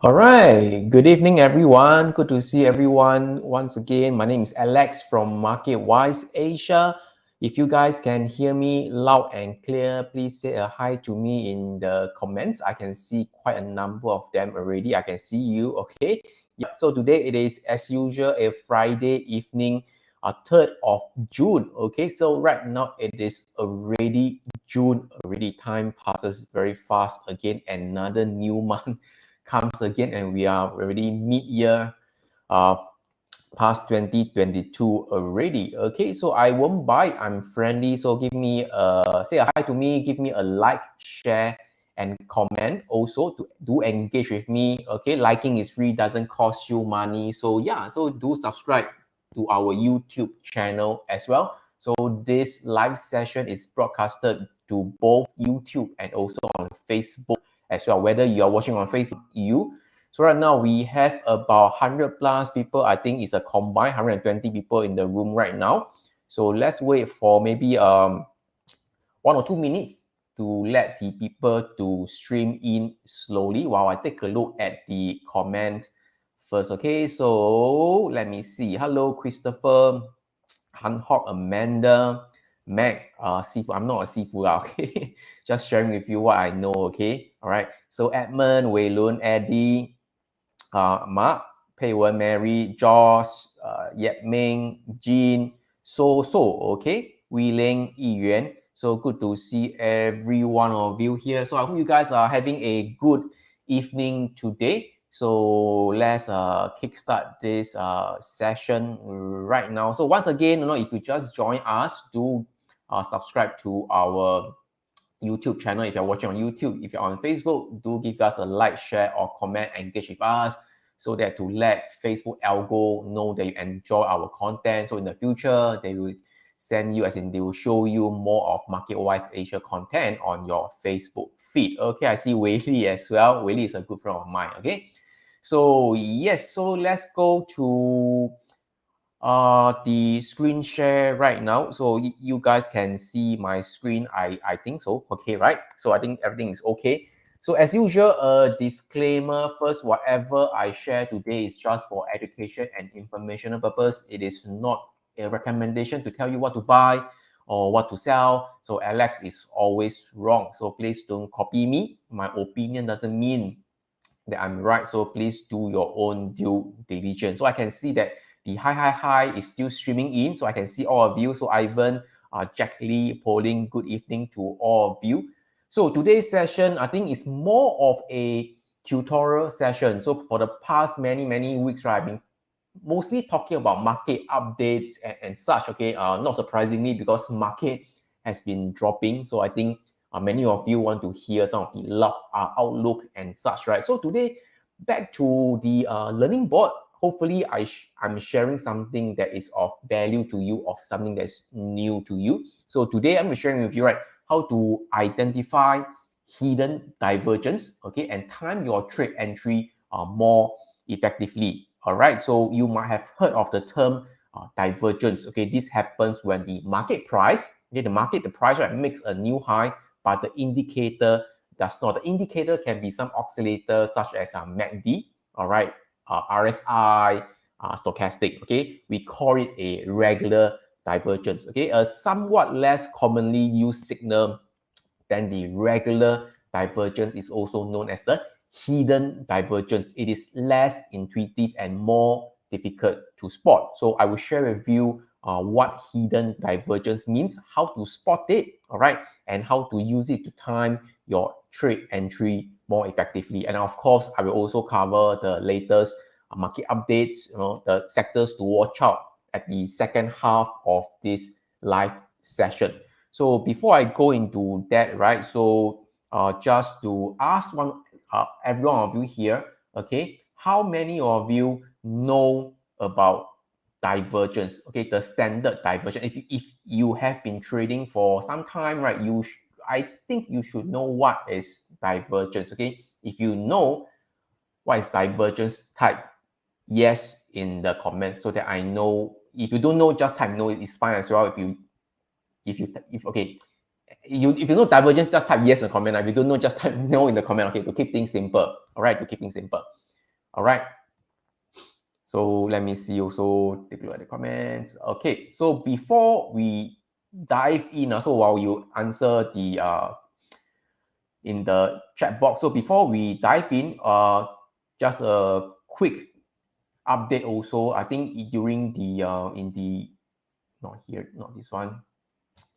All right. Good evening, everyone. Good to see everyone once again. My name is Alex from MarketWise Asia. If you guys can hear me loud and clear, please say a hi to me in the comments. I can see quite a number of them already. I can see you. Okay. Yep. So today it is, as usual, a Friday evening, 3rd of June. Okay. So right now it is already June. Already time passes very fast. Again, another new month comes again, and we are already mid-year, uh, past 2022 already. Okay, so I won't bite. I'm friendly, so give me say a hi to me, give me a like, share, and comment. Also, to do engage with me. Okay, liking is free, doesn't cost you money. So yeah, so do subscribe to our YouTube channel as well. So this live session is broadcasted to both YouTube and also on Facebook as well. Whether you are watching on Facebook, so right now we have about 100 plus people. I think it's a combined 120 people in the room right now. So let's wait for maybe 1 or 2 minutes to let the people to stream in slowly while I take a look at the comment first. Okay, so let me see. Hello, Christopher, Han Hock, Amanda, Mac, seafood. I'm not a seafood, okay? Just sharing with you what I know, okay? All right. So Edmund, Wei Lun, Eddie, Mark, Pei Wen, Mary, Josh, Yep Ming, Jean, okay? Wei Ling, Yi Yuan. So good to see every one of you here. So I hope you guys are having a good evening today. So let's kickstart this session right now. So once again, if you just join us, do subscribe to our YouTube channel. If you're watching on YouTube, if you're on Facebook, do give us a like, share, or comment, engage with us so that to let Facebook algo know that you enjoy our content. So in the future, they will send you, as in they will show you more of MarketWise Asia content on your Facebook feed. Okay, I see Wei Li as well. Wei Li is a good friend of mine. Okay, so yes, so let's go to the screen share right now. So you guys can see my screen. I think so. Okay, right? So I think everything is okay. So as usual, a disclaimer first, whatever I share today is just for education and informational purpose. It is not a recommendation to tell you what to buy or what to sell. So Alex is always wrong. So please don't copy me. My opinion doesn't mean that I'm right. So please do your own due diligence. So I can see that the hi is still streaming in. So I can see all of you. So Ivan, Jack Lee, Pauline, good evening to all of you. So today's session, I think is more of a tutorial session. So for the past many weeks, right, I've been mostly talking about market updates and such. Okay, not surprisingly because market has been dropping. So I think many of you want to hear some of the outlook and such, right? So today, back to the learning board. Hopefully, I'm sharing something that is of value to you, of something that's new to you. So today, I'm sharing with you, right, how to identify hidden divergence, okay, and time your trade entry more effectively. All right, so you might have heard of the term divergence. Okay, this happens when the market price, okay, the price, right, makes a new high, but the indicator does not. The indicator can be some oscillator such as MACD, all right, RSI, stochastic. Okay, we call it a regular divergence. Okay, a somewhat less commonly used signal than the regular divergence is also known as the hidden divergence. It is less intuitive and more difficult to spot. So I will share with you what hidden divergence means, how to spot it, all right, and how to use it to time your trade entry more effectively. And of course, I will also cover the latest market updates, the sectors to watch out at the second half of this live session. So before I go into that, right? So just to ask every one of you here, okay, how many of you know about divergence? Okay, the standard divergence. If you have been trading for some time, right? I think you should know what is divergence. Okay, if you know what is divergence, type yes in the comments so that I know. If you don't know, just type no. It's fine as well. If you know divergence, just type yes in the comment. If you don't know, just type no in the comment. Okay, to keep things simple. All right, to keep things simple. All right. So let me see also, take a look at the comments. Okay, so before we dive in, so while you answer the in the chat box, so before we dive in, just a quick update also. I think during the in the, not here, not this one,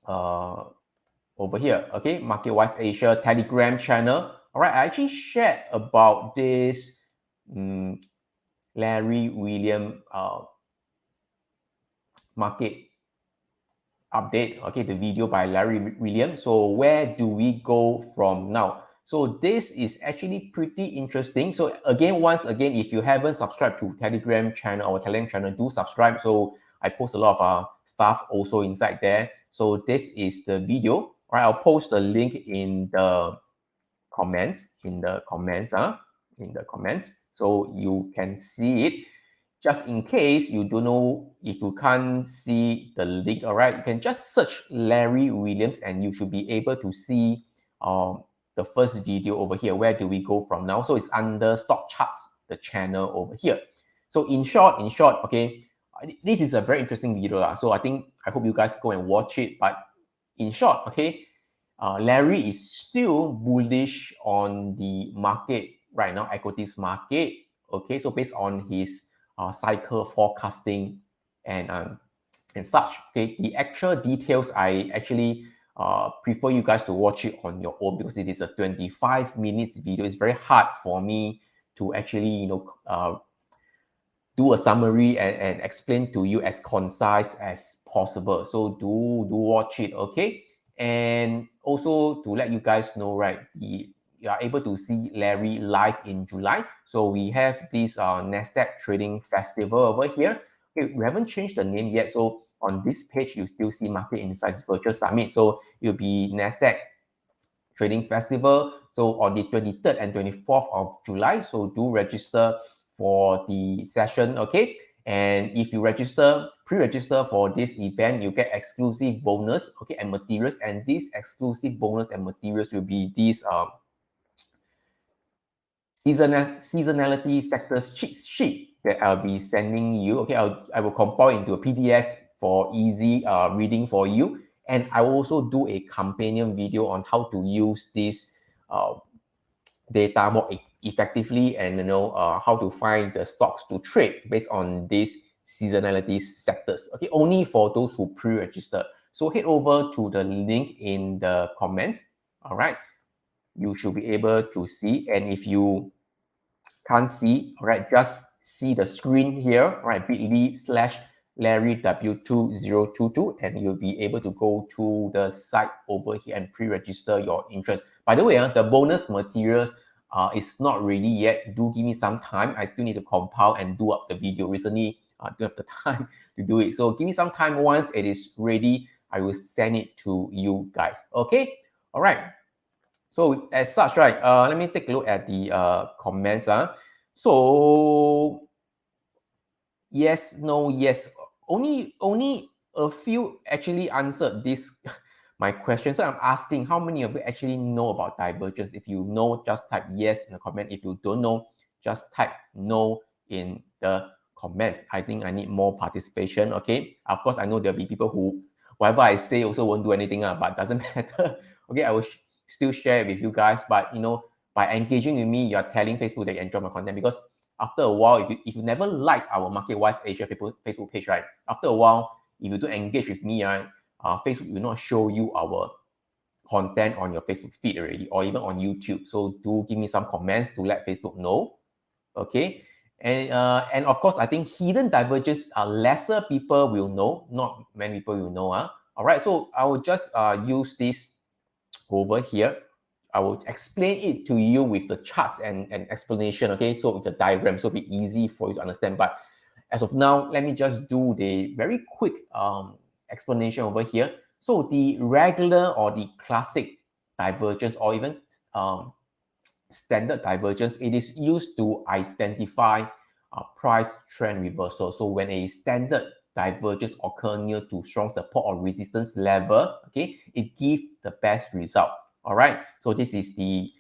over here, okay, MarketWise Asia Telegram channel. All right, I actually shared about this Larry William market update, okay, the video by Larry William. So where do we go from now? So this is actually pretty interesting. So again, once again, if you haven't subscribed to Telegram channel, our Telegram channel, do subscribe. So I post a lot of stuff also inside there. So this is the video. All right, I'll post the link in the comments, in the comments, so you can see it. Just in case you don't know, if you can't see the link, all right, you can just search Larry Williams and you should be able to see the first video over here. Where do we go from now? So it's under stock charts, the channel over here. So in short, okay, this is a very interesting video. So I hope you guys go and watch it. But in short, okay, Larry is still bullish on the market right now, equities market. Okay, so based on his cycle forecasting and such. Okay, the actual details I actually prefer you guys to watch it on your own, because it is a 25 minutes video. It's very hard for me to actually do a summary and explain to you as concise as possible. So do watch it, okay? And also to let you guys know, right, you are able to see Larry live in July. So we have this Nasdaq Trading Festival over here. Okay, we haven't changed the name yet. So on this page, you still see Market Insights Virtual Summit. So it'll be Nasdaq Trading Festival. So on the 23rd and 24th of July. So do register for the session, okay? And if you pre-register for this event, you get exclusive bonus, okay, and materials. And these exclusive bonus and materials will be these seasonality sectors cheat sheet that I'll be sending you. Okay, I will compile into a PDF for easy reading for you. And I will also do a companion video on how to use this data more effectively, and how to find the stocks to trade based on these seasonality sectors. Okay, only for those who pre-registered. So head over to the link in the comments. All right, you should be able to see. And if you can't see, all right, just see the screen here, right, bit.ly/LarryW2022, and you'll be able to go to the site over here and pre-register your interest. By the way, the bonus materials is not ready yet. Do give me some time. I still need to compile and do up the video. Recently, I don't have the time to do it. So give me some time. Once it is ready, I will send it to you guys. Okay, all right. So as such, right, let me take a look at the comments. So yes, no, yes. Only a few actually answered this my question. So I'm asking, how many of you actually know about divergence? If you know, just type yes in the comment. If you don't know, just type no in the comments. I think I need more participation. Okay. Of course, I know there'll be people who, whatever I say, also won't do anything, but doesn't matter. Okay, I will still share it with you guys. But by engaging with me, you're telling Facebook that you enjoy my content, because after a while, if you never like our MarketWise Asia Facebook page, right? After a while, if you don't engage with me, right, Facebook will not show you our content on your Facebook feed already, or even on YouTube. So do give me some comments to let Facebook know, okay? And of course, I think hidden divergence, lesser people will know, not many people will know. All right, so I will just use this over here. I will explain it to you with the charts and explanation, okay? So with the diagram, so it'll be easy for you to understand. But as of now, let me just do the very quick explanation over here. So the regular or the classic divergence, or even standard divergence, it is used to identify price trend reversal. So when a standard divergence occur near to strong support or resistance level, okay, it gives the best result. All right, so this is the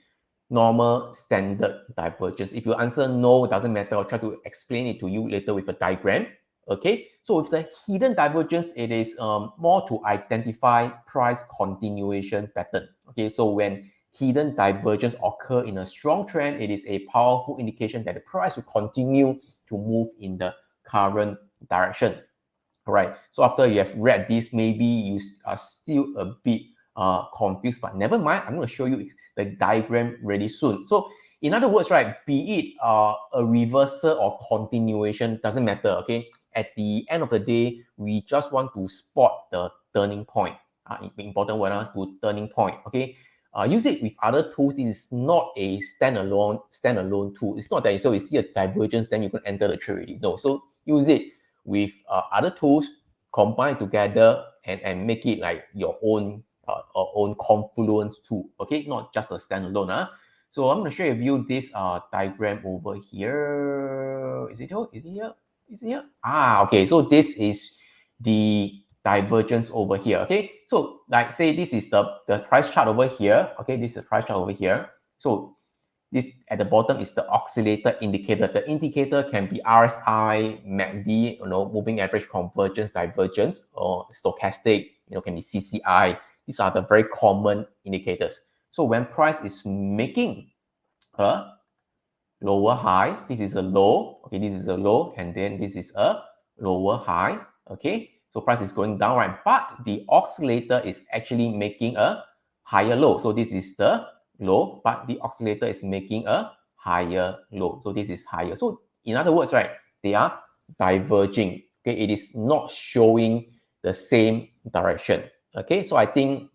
normal standard divergence. If you answer no, it doesn't matter. I'll try to explain it to you later with a diagram. Okay, so with the hidden divergence, it is more to identify price continuation pattern. Okay, so when hidden divergence occur in a strong trend, it is a powerful indication that the price will continue to move in the current direction. All right, so after you have read this, maybe you are still a bit confused, but never mind. I'm going to show you the diagram really soon. So in other words, right, be it a reversal or continuation, doesn't matter, okay? At the end of the day, we just want to spot the turning point. Important word, to turning point, okay? Use it with other tools. This is not a standalone tool. It's not that so we see a divergence, then you can enter the trade already. No, so use it with other tools, combine together and make it like your own confluence tool, okay? Not just a standalone. So I'm going to share with you this diagram over here. Is it here? Is it here? Is it here? Okay. So this is the divergence over here, okay? So like say this is the price chart over here, okay? This is the price chart over here. So this at the bottom is the oscillator indicator. The indicator can be RSI, MACD, moving average convergence, divergence, or stochastic, can be CCI. These are the very common indicators. So when price is making a lower high, this is a low, okay, this is a low, and then this is a lower high, okay? So price is going down, right? But the oscillator is actually making a higher low. So this is the low, but the oscillator is making a higher low. So this is higher. So in other words, right, they are diverging. Okay, it is not showing the same direction. Okay, so I think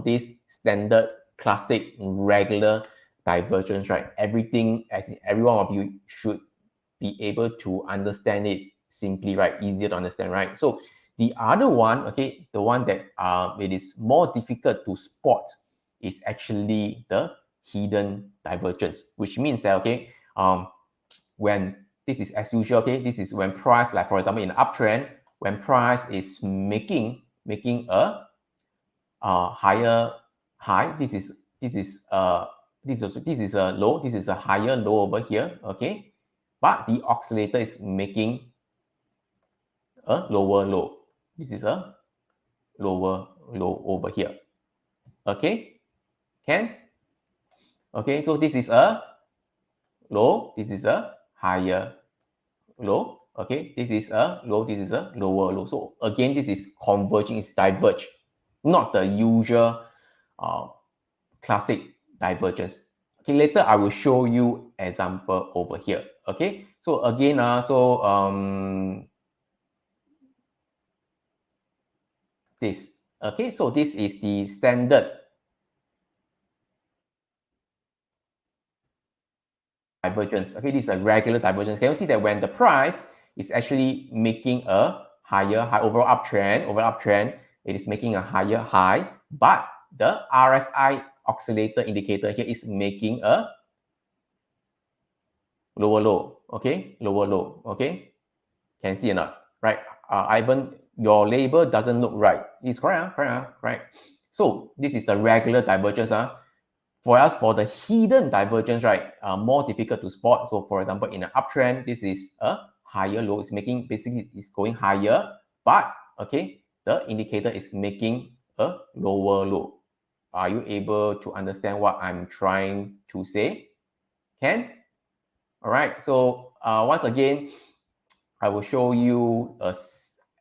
this standard, classic, regular divergence, right? Everything, as in every one of you should be able to understand it simply, right? Easier to understand, right? So the other one, okay, the one that it is more difficult to spot is actually the hidden divergence, which means that, okay, when this is as usual, okay, this is when price, like for example, in an uptrend, when price is making a higher high, this is a low, this is a higher low over here, okay, but the oscillator is making a lower low. This is a lower low over here, okay, okay, so this is a low, this is a higher low, okay, this is a low, this is a lower low. So again, this is converging, it's diverge, not the usual classic divergence. Okay, later I will show you example over here. Okay, so again, this. Okay, so this is the standard divergence. Okay, this is a regular divergence. Can you see that when the price is actually making a higher high overall uptrend, it is making a higher high, but the RSI oscillator indicator here is making a lower low, okay, lower low, okay, can see or not, right? Ivan, your label doesn't look right. It's correct, right? So this is the regular divergence. For us, for the hidden divergence, right, more difficult to spot. So for example, in an uptrend, this is a higher low. It's making, basically it's going higher, but okay, the indicator is making a lower low. Are you able to understand what I'm trying to say? Can? All right, so once again, I will show you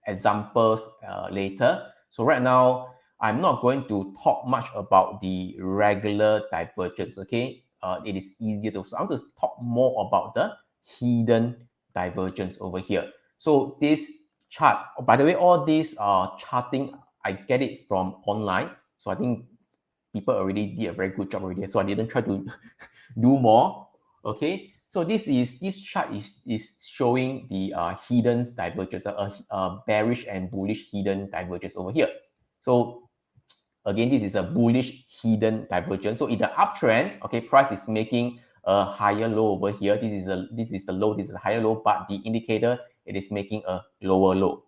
examples later. So right now, I'm not going to talk much about the regular divergence, okay? It is easier to, so I'm going to talk more about the hidden divergence over here. So this chart, by the way, all this charting, I get it from online. So I think people already did a very good job already. So I didn't try to do more, okay? So this chart is showing the hidden divergence, bearish and bullish hidden divergence over here. So again, this is a bullish hidden divergence. So in the uptrend, okay, price is making a higher low over here. This is the low, this is a higher low, but the indicator, it is making a lower low.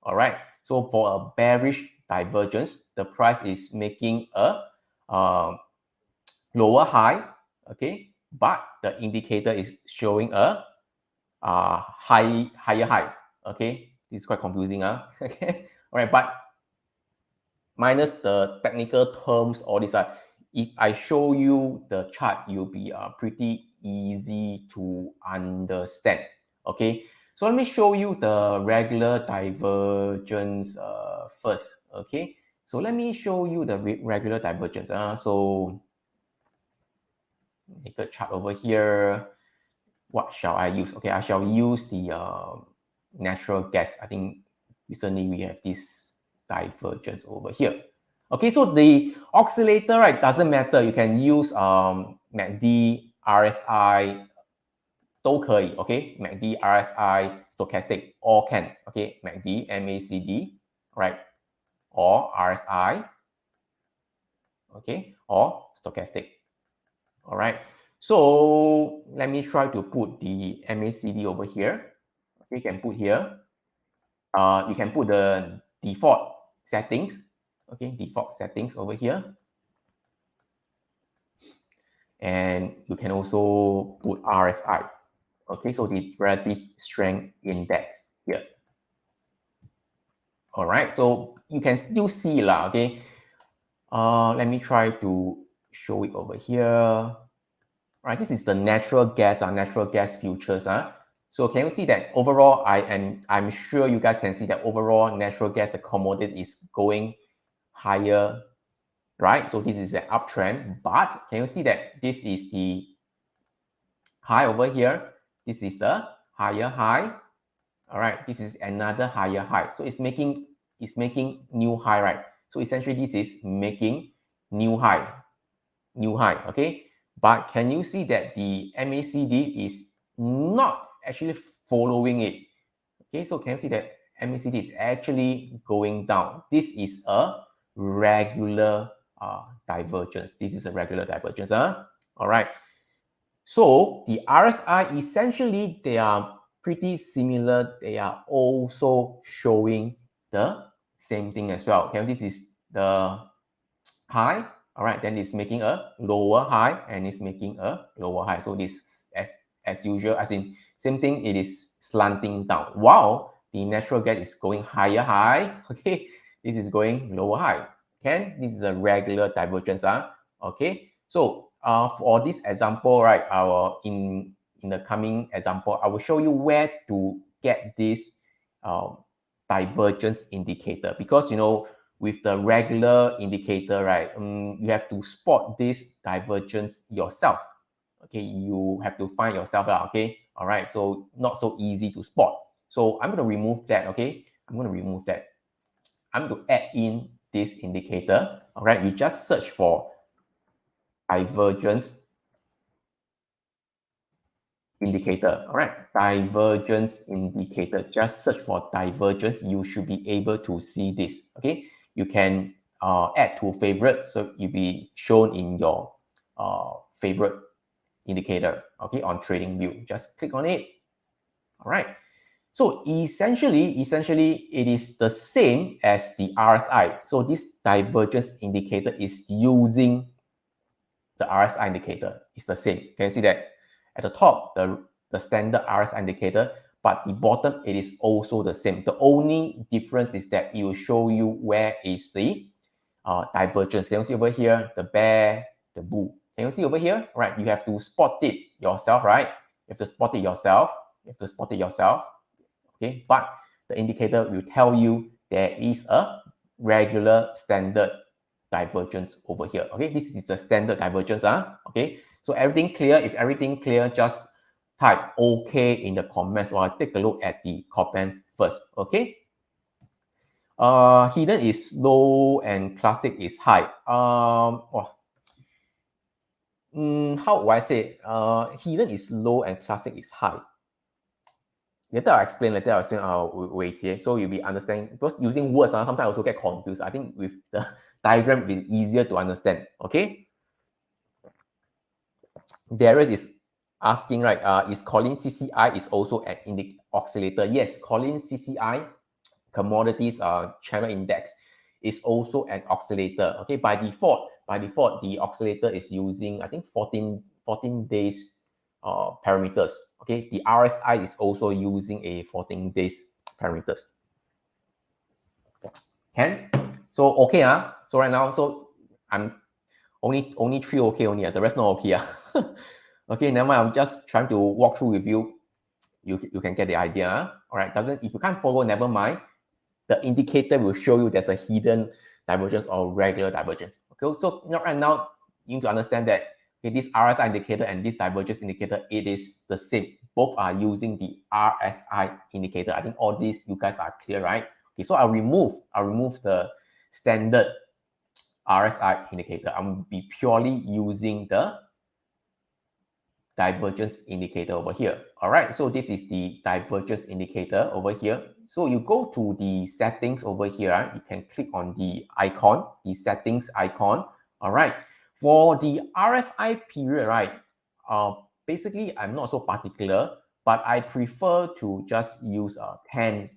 All right. So for a bearish divergence, the price is making a lower high, okay, but the indicator is showing a higher high. Okay, this is quite confusing. Okay, all right, but minus the technical terms, all these are. If I show you the chart, you'll be pretty easy to understand. Okay, so let me show you the regular divergence first. Okay, so let me show you the regular divergence. So make a chart over here. What shall I use? Okay, I shall use the natural gas. I think recently we have this divergence over here. Okay, so the oscillator, right, doesn't matter. You can use MACD, RSI, 都可以, okay? MACD, RSI, stochastic, all can, okay? MACD, MACD, right? Or RSI, okay? Or stochastic, all right? So let me try to put the MACD over here. Okay, you can put here. You can put the default settings. Okay, default settings over here. And you can also put RSI. Okay, so the relative strength index here. All right, so you can still see lah. Okay, let me try to show it over here. All right, this is the natural gas futures. So can you see that overall, I'm sure you guys can see that overall natural gas, the commodity is going higher, right? So this is an uptrend, but can you see that this is the high over here? This is the higher high. All right, this is another higher high. So it's making new high, right? So essentially this is making new high, okay? But can you see that the MACD is not actually following it? Okay, so can you see that MACD is actually going down? This is a regular divergence. This is a regular divergence. All right. So the RSI, essentially, they are pretty similar. They are also showing the same thing as well. Okay, this is the high. All right, then it's making a lower high and it's making a lower high. So this, as usual, as in same thing, it is slanting down. While the natural gas is going higher high. Okay, this is going lower high. Okay, this is a regular divergence. Okay, so for this example, right, in the coming example, I will show you where to get this divergence indicator, because with the regular indicator, right, you have to spot this divergence yourself. Okay, you have to find yourself out. Okay, all right, so not so easy to spot. So I'm going to remove that. Okay, I'm going to remove that. I'm going to add in this indicator. All right, we just search for divergence indicator. All right, divergence indicator. Just search for divergence. You should be able to see this. Okay, you can add to favorite, so you'll be shown in your favorite indicator. Okay, on trading view, just click on it. All right. So essentially, it is the same as the RSI. So this divergence indicator is using the RSI indicator. It's the same. Can you see that? At the top, the standard RSI indicator, but the bottom, it is also the same. The only difference is that it will show you where is the divergence. Can you see over here, the bear, the bull? Can you see over here? Right, you have to spot it yourself, right? You have to spot it yourself. Okay, but the indicator will tell you there is a regular standard divergence over here. Okay, this is a standard divergence. Okay, so everything clear? If everything clear, just type OK in the comments, or I'll take a look at the comments first. Okay. Hidden is low and classic is high. How do I say? Hidden is low and classic is high. Later I'll explain. Wait, so you'll be understanding, because using words, sometimes I also get confused. I think with the diagram, it's easier to understand. Okay. Darius is asking, right? Is Collins CCI is also an oscillator? Yes, Collins CCI, commodities channel index, is also an oscillator. Okay, by default, the oscillator is using, I think, 14 14 days parameters. Okay, the RSI is also using a 14 days parameters. Can? So okay, so right now, so I'm only 3 okay only, the rest not okay. Okay, never mind, I'm just trying to walk through with you. You can get the idea. All right, if you can't follow, never mind. The indicator will show you there's a hidden divergence or regular divergence. Okay, so right now you need to understand that this RSI indicator and this divergence indicator, it is the same. Both are using the RSI indicator. I think all these you guys are clear, right? Okay, so I'll remove the standard RSI indicator. I'm be purely using the divergence indicator over here. All right, so this is the divergence indicator over here. So you go to the settings over here. You can click on the icon, the settings icon. All right, for the RSI period, right? Basically, I'm not so particular, but I prefer to just use a 10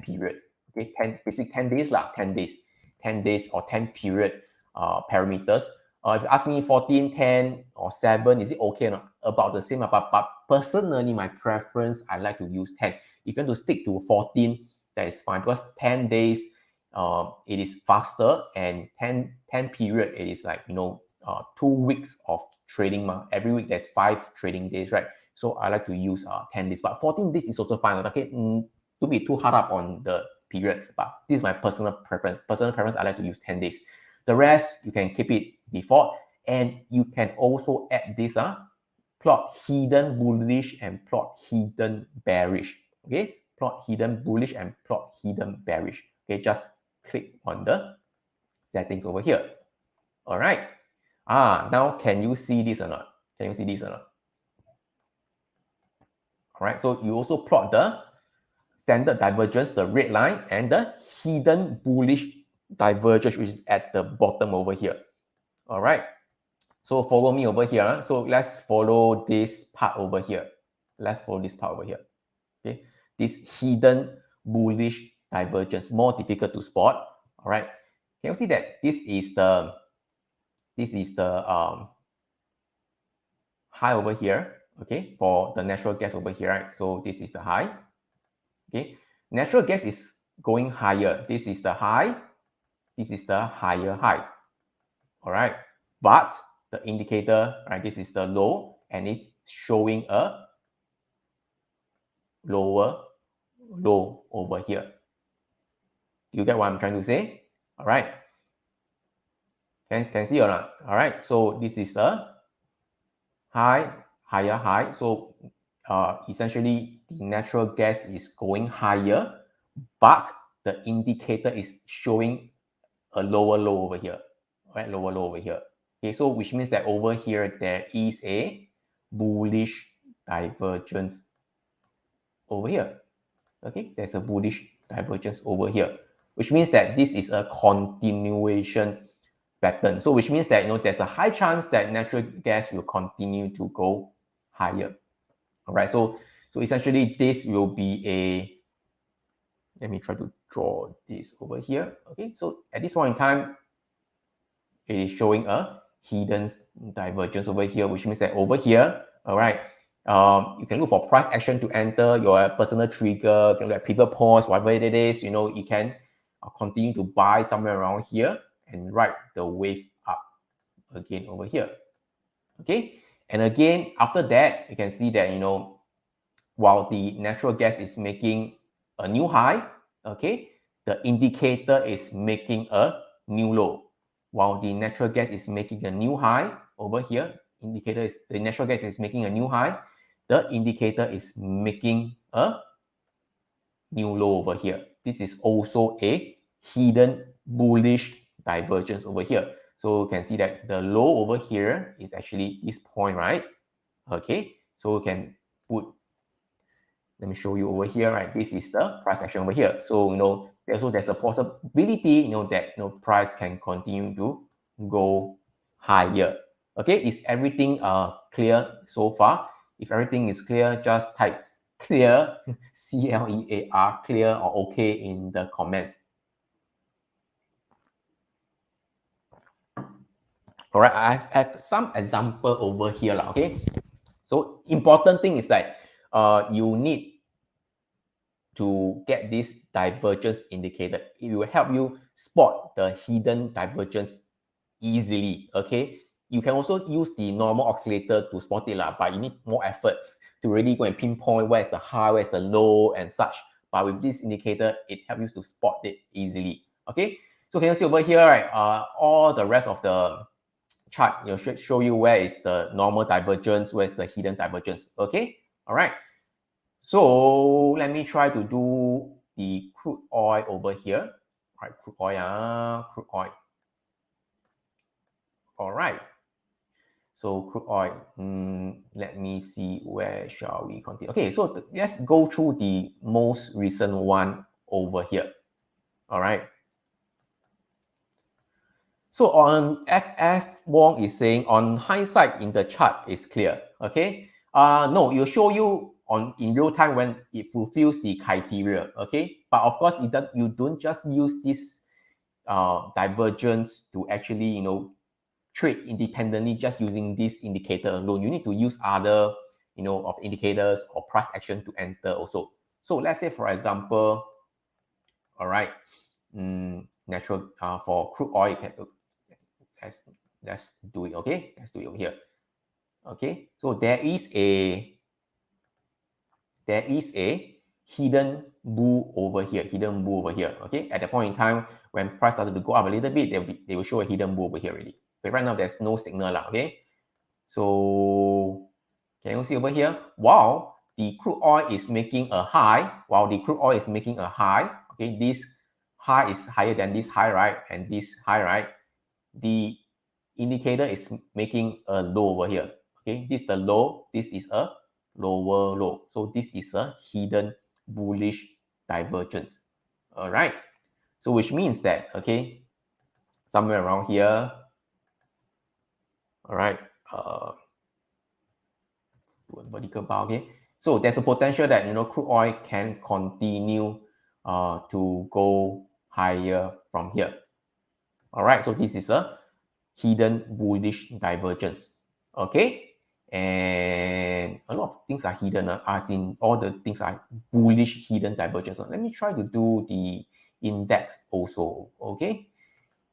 period. Okay, 10 days lah, 10 days or 10 period parameters. If you ask me 14, 10, or 7, is it okay or not? About the same, but personally, my preference, I like to use 10. If you want to stick to 14, that is fine, because 10 days, it is faster, and 10 period, it is like, 2 weeks of trading. Every week, there's 5 trading days, right? So I like to use 10 days, but 14 days is also fine. Okay, to be too hard up on the period, but this is my personal preference. I like to use 10 days. The rest, you can keep it default, and you can also add this plot hidden bullish and plot hidden bearish. Okay, plot hidden bullish and plot hidden bearish. Okay, just click on the settings over here. All right. Now can you see this or not? Can you see this or not? All right, so you also plot the standard divergence, the red line, and the hidden bullish divergence, which is at the bottom over here. All right, so follow me over here. So let's follow this part over here. Okay, this hidden bullish divergence, more difficult to spot. All right, can you see that this is the high over here? Okay, for the natural gas over here, right? So this is the high. Okay, natural gas is going higher. This is the high. This is the higher high. All right, but the indicator, right? This is the low, and it's showing a lower low over here. You get what I'm trying to say? All right. Can see or not? All right. So this is the high, higher high. So essentially, the natural gas is going higher, but the indicator is showing a lower low over here, right? Lower low over here. Okay, so which means that over here there is a bullish divergence over here. Okay, there's a bullish divergence over here, which means that this is a continuation pattern. So which means that there's a high chance that natural gas will continue to go higher. All right, so essentially this will be a, let me try to draw this over here. Okay, so at this point in time, it is showing a hidden divergence over here, which means that over here, all right, you can look for price action to enter your personal trigger, you can look at pivot points, whatever it is, you can continue to buy somewhere around here and ride the wave up again over here. Okay, and again, after that, you can see that, while the natural gas is making a new high, okay, the indicator is making a new low. While the natural gas is making a new high over here, the natural gas is making a new high, the indicator is making a new low over here. This is also a hidden bullish divergence over here. So you can see that the low over here is actually this point, right? Okay, so we can put, let me show you over here, right? This is the price action over here. So, there's a possibility, that, price can continue to go higher. Okay, is everything clear so far? If everything is clear, just type clear, C-L-E-A-R, clear or okay in the comments. All right, I have some example over here, okay? So important thing is that you need to get this divergence indicator. It will help you spot the hidden divergence easily, okay? You can also use the normal oscillator to spot it, but you need more effort to really go and pinpoint where's the high, where's the low and such. But with this indicator, it helps you to spot it easily, okay? So can you see over here, right? All the rest of the chart should show you where is the normal divergence, where's the hidden divergence, okay? All right. So let me try to do the crude oil over here. All right, crude oil, crude oil. All right. So crude oil, let me see where shall we continue. Okay, so let's go through the most recent one over here. All right. So on FF Wong is saying on hindsight in the chart is clear. Okay. No, it will show you in real time when it fulfills the criteria. Okay. But of course, you don't just use this divergence to actually trade independently just using this indicator alone. You need to use other of indicators or price action to enter also. So let's say for example, all right, natural for crude oil, let's do it. Okay, let's do it over here. Okay, so there is a hidden bull over here, okay, at the point in time when price started to go up a little bit, they will show a hidden bull over here already. But right now there's no signal lah, okay? So can you see over here? While the crude oil is making a high, okay, this high is higher than this high, right? And this high, right? The indicator is making a low over here. Okay, this is the low, this is a lower low. So this is a hidden bullish divergence. All right. So which means that, okay, somewhere around here, all right, vertical bar, okay. So there's a potential that, crude oil can continue to go higher from here. All right. So this is a hidden bullish divergence. Okay. And a lot of things are hidden, as in all the things are bullish hidden divergence. Let me try to do the index also. Okay.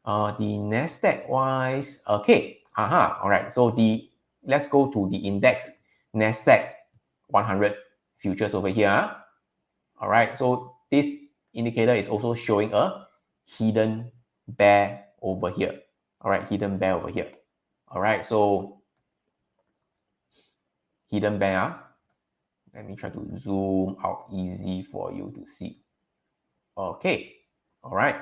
The Nasdaq wise, okay. All right. So let's go to the index Nasdaq 100 futures over here. All right. So this indicator is also showing a hidden bear over here. All right, hidden bear over here. All right, so hidden bear. Let me try to zoom out easy for you to see. Okay, all right.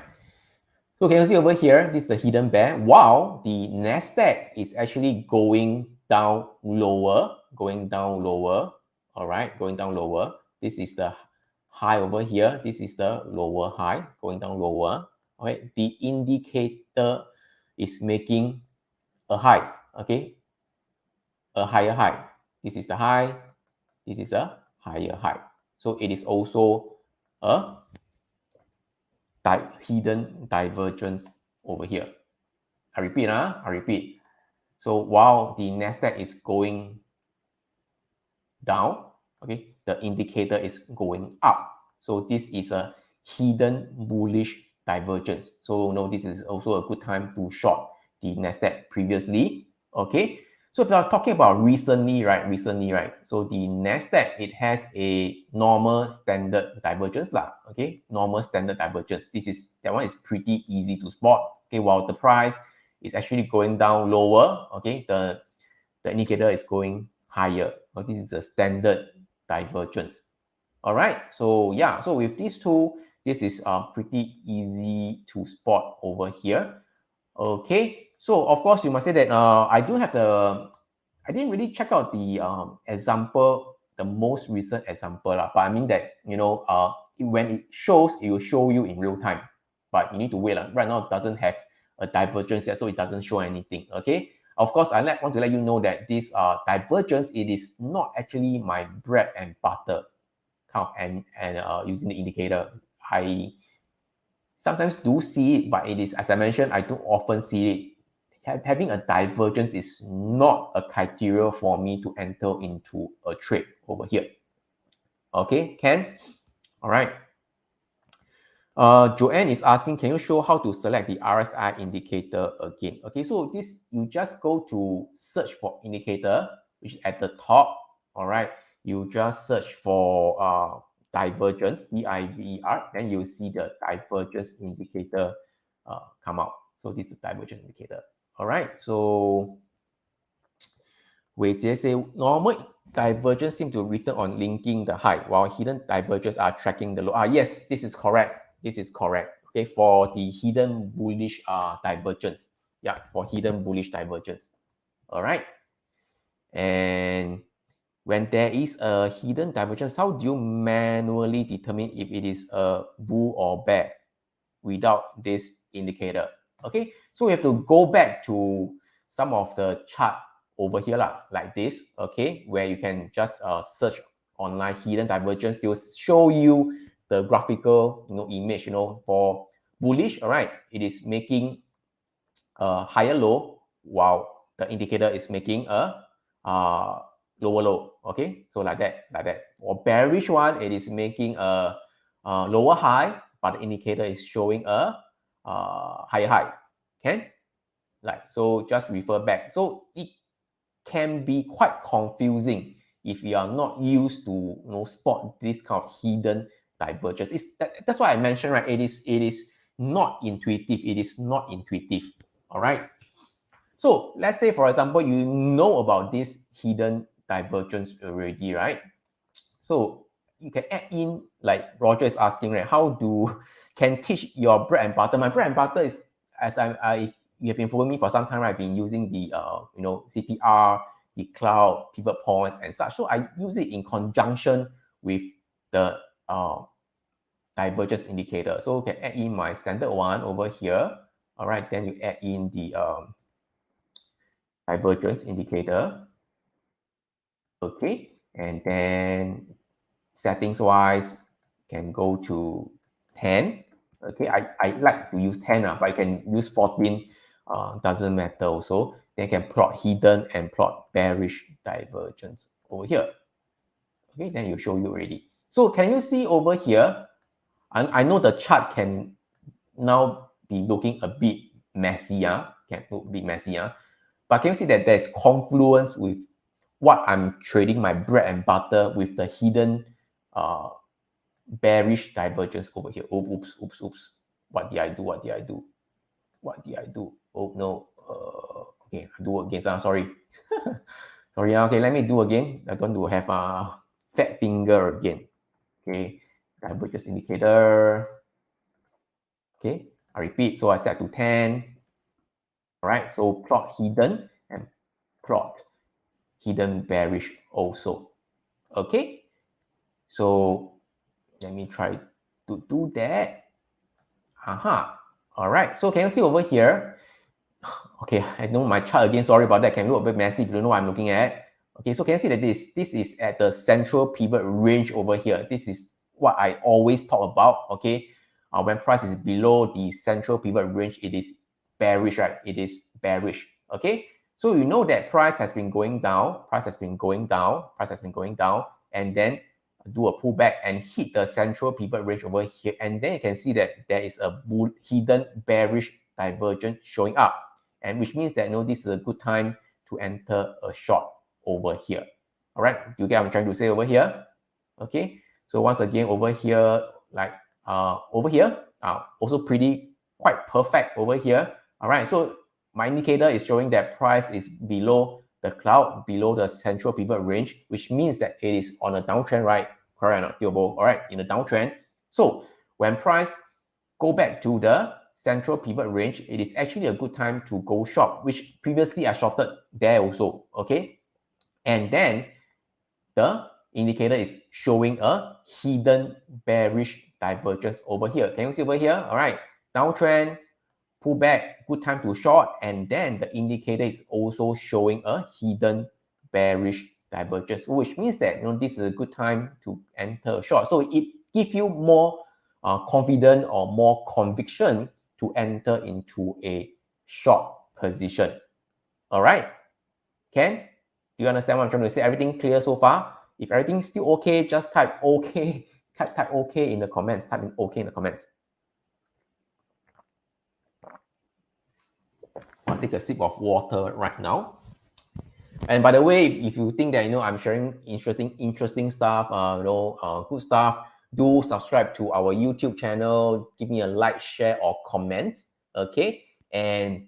So can you see over here, this is the hidden bear, while the Nasdaq is actually going down lower, all right, going down lower. This is the high over here. This is the lower high, going down lower. All right, the indicator is making a high, okay, a higher high. This is the high, this is a higher high. So it is also a hidden divergence over here. I repeat. So while the Nasdaq is going down, okay, the indicator is going up. So this is a hidden bullish divergence. So this is also a good time to short the Nasdaq previously. Okay. So if you are talking about recently, right? So the Nasdaq, it has a normal standard divergence lah. Okay, normal standard divergence. That one is pretty easy to spot. Okay, while the price is actually going down lower. Okay, the indicator is going higher. But this is a standard divergence. All right. So yeah. So with these two, this is pretty easy to spot over here. Okay. So of course you must say that I didn't really check out the example, the most recent example but I mean that when it shows, it will show you in real time, but you need to wait right now. It doesn't have a divergence yet, so it doesn't show anything. Okay. Of course, I want to let you know that this divergence, it is not actually my bread and butter kind of and using the indicator. I sometimes do see it, but it is, as I mentioned, I don't often see it having a divergence is not a criteria for me to enter into a trade over here. Okay, Ken? All right. Joanne is asking, can you show how to select the RSI indicator again? Okay, so this, you just go to search for indicator, which is at the top. All right, you just search for divergence, DIVER, then you'll see the divergence indicator come out. So this is the divergence indicator. All right, so Wei Jie say, normal divergence seem to return on linking the high, while hidden divergence are tracking the low. Yes, this is correct. This is correct. Okay, for the hidden bullish divergence. Yeah, for hidden bullish divergence. All right. And when there is a hidden divergence, how do you manually determine if it is a bull or bear without this indicator? Okay, so we have to go back to some of the chart over here like this, okay, where you can just search online hidden divergence. They'll show you the graphical image, for bullish. All right, it is making a higher low while the indicator is making a lower low. Okay, so like that. Or bearish one, it is making a lower high, but the indicator is showing a higher high. Okay, so just refer back. So it can be quite confusing if you are not used to spot this kind of hidden divergence. That's why I mentioned, right? It is not intuitive. It is not intuitive. All right. So let's say, for example, you know about this hidden divergence already, right? So you can add in, like Roger is asking, right? How can teach your bread and butter? My bread and butter is, as if you have been following me for some time, right? I've been using the CPR, the cloud, pivot points, and such. So I use it in conjunction with the divergence indicator. So you can add in my standard one over here. All right, then you add in the divergence indicator. Okay, and then settings wise, can go to 10. Okay, I like to use 10, but you can use 14, doesn't matter also. Then you can plot hidden and plot bearish divergence over here. Okay, then you show you already. So can you see over here? I know the chart can now be looking a bit messy, can look a bit messy, but can you see that there's confluence with what I'm trading my bread and butter with the hidden bearish divergence over here. Oops. What did I do? Oh no. Okay, I do again. Sorry. Sorry. Okay, let me do again. I don't want to have a fat finger again. Okay, divergence indicator. Okay, I repeat. So I set to 10. All right. So plot hidden and plot hidden bearish also. Okay. So let me try to do that. All right. So can you see over here? Okay, I know my chart again. Sorry about that. Can look a bit messy if you don't know what I'm looking at. Okay, so can you see that this is at the central pivot range over here. This is what I always talk about. Okay, when price is below the central pivot range, it is bearish, right? It is bearish. Okay, so you know that price has been going down. Price has been going down, and then do a pullback and hit the central pivot range over here, and then you can see that there is a hidden bearish divergence showing up, and which means that this is a good time to enter a short over here. All right, do you get what I'm trying to say over here? Okay, so once again over here, like over here, also quite perfect over here. All right, so my indicator is showing that price is below the cloud, below the central pivot range, which means that it is on a downtrend, right? Correct, all right, in a downtrend. So when price go back to the central pivot range, it is actually a good time to go short, which previously I shorted there also. Okay, and then the indicator is showing a hidden bearish divergence over here. Can you see over here? All right, downtrend, pullback, good time to short, and then the indicator is also showing a hidden bearish divergence, which means that this is a good time to enter a short. So it gives you more confidence or more conviction to enter into a short position. All right, Ken, do you understand what I'm trying to say? Everything clear so far? If everything's still okay, just type okay. Type okay in the comments. Type in okay in the comments. I'll take a sip of water right now. And by the way, if you think that I'm sharing interesting stuff, good stuff, do subscribe to our YouTube channel. Give me a like, share, or comment. Okay, and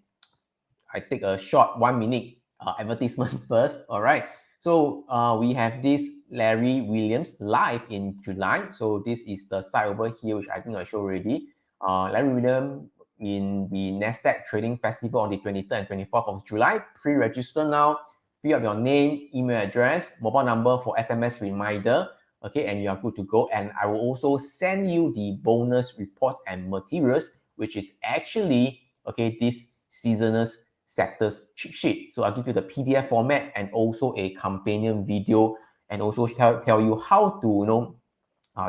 I take a short 1 minute advertisement first. All right. So we have this Larry Williams live in July. So this is the site over here, which I think I showed already. Larry Williams in the Nasdaq Trading Festival on the 23rd and 24th of July. Pre-register now. Fill up your name, email address, mobile number for SMS reminder. Okay, and you are good to go. And I will also send you the bonus reports and materials, which is actually this seasonal sectors cheat sheet. So I'll give you the PDF format and also a companion video, and also tell you how to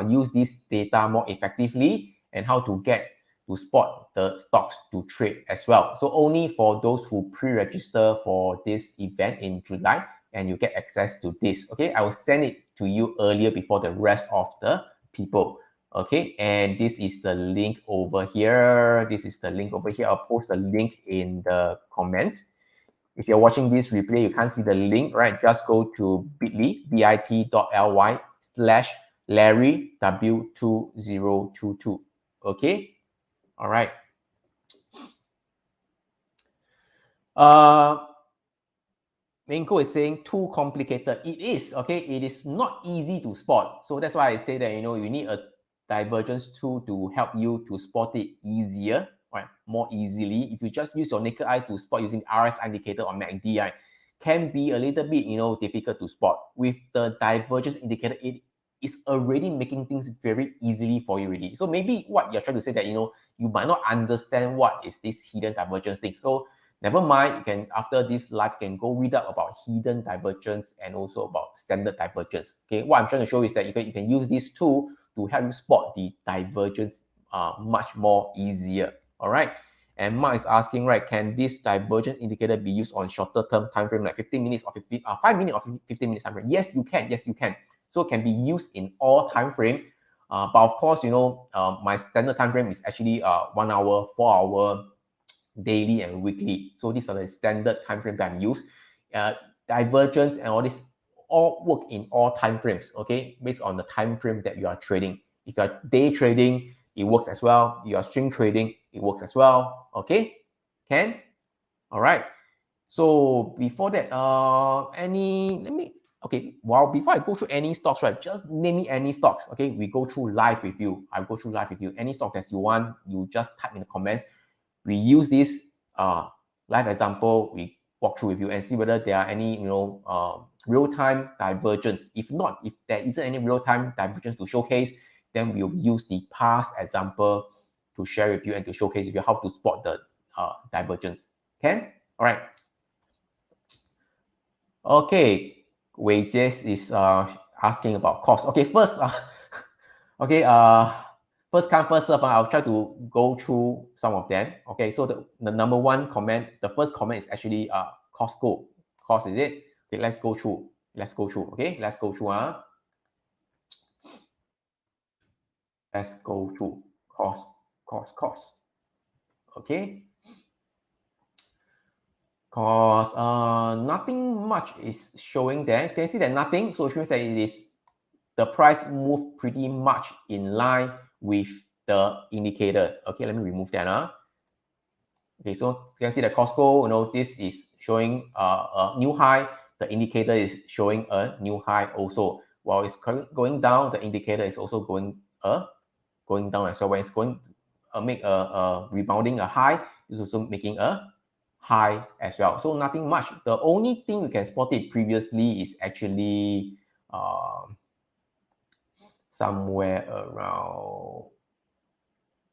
use this data more effectively and how to get to spot the stocks to trade as well. So only for those who pre-register for this event in July, and you get access to this. Okay, I will send it to you earlier before the rest of the people. Okay, and this is the link over here. I'll post the link in the comments. If you're watching this replay, you can't see the link, right? Just go to bit.ly/LarryW2022. Okay, all right. Minko is saying too complicated. It is, okay? It is not easy to spot. So that's why I say that, you need a divergence tool to help you to spot it easier, right? More easily. If you just use your naked eye to spot using RSI indicator or MACD, right, can be a little bit, difficult to spot. With the divergence indicator, it is already making things very easily for you already. So maybe what you're trying to say that, you might not understand what is this hidden divergence thing. So never mind, you can, after this live, can go read up about hidden divergence and also about standard divergence. Okay, what I'm trying to show is that you can use this tool to help you spot the divergence much more easier. All right. And Mark is asking, right, can this divergence indicator be used on shorter term time frame, like 15 minutes or 5 minutes or 15 minutes time frame? Yes, you can. Yes, you can. So it can be used in all time frame. But of course, my standard time frame is actually 1 hour, 4 hour, daily and weekly. So these are the standard time frame that I use. Divergence and all this all work in all time frames, okay, based on the time frame that you are trading. If you are day trading, it works as well. You are swing trading, it works as well. Okay, Ken? All right. So before that, before I go through any stocks, right, just name me any stocks. Okay, we go through live with you. I'll go through live with you. Any stock that you want, you just type in the comments. We use this live example, we walk through with you and see whether there are any, real-time divergence. If not, if there isn't any real-time divergence to showcase, then we'll use the past example to share with you and to showcase with you how to spot the divergence. Okay? All right. Okay. Wei Jie is asking about cost. Okay, first, first come, first serve. I'll try to go through some of them. Okay, so the number one comment, the first comment is actually Costco. Cost, is it? Okay, let's go through. Okay, let's go through. Let's go through. Cost. Okay. Cause nothing much is showing there. Can you see that nothing? So it means that it is the price moved pretty much in line with the indicator. Okay, let me remove that. Okay, so you can see that Costco, this is showing a new high. The indicator is showing a new high also. While it's going down, the indicator is also going down as well. When it's going make a rebounding a high, it's also making a high as well. So nothing much. The only thing we can spot it previously is actually somewhere around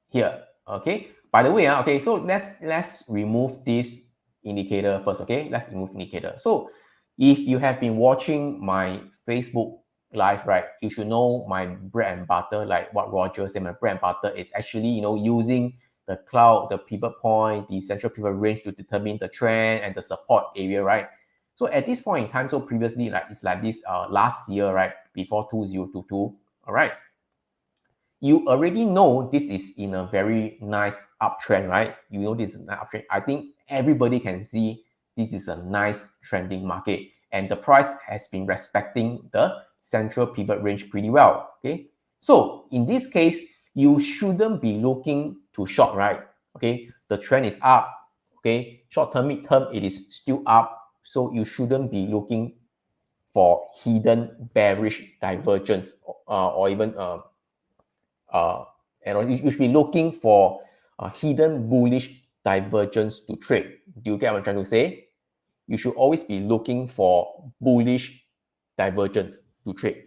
here. Okay. By the way, okay, so let's remove this indicator first. Okay, let's remove indicator. So if you have been watching my Facebook live, right, you should know my bread and butter, like what Roger said. My bread and butter is actually using the cloud, the pivot point, the central pivot range to determine the trend and the support area, right? So at this point in time, so previously, like it's like this last year, right, before 2022, all right, you already know this is in a very nice uptrend, right? You know this is an uptrend. I think everybody can see this is a nice trending market, and the price has been respecting the central pivot range pretty well, okay? So in this case, you shouldn't be looking to short, right? Okay, the trend is up, okay? Short term, mid term, it is still up. So you shouldn't be looking for hidden bearish divergence or even you should be looking for hidden bullish divergence to trade. Do you get what I'm trying to say? You should always be looking for bullish divergence to trade.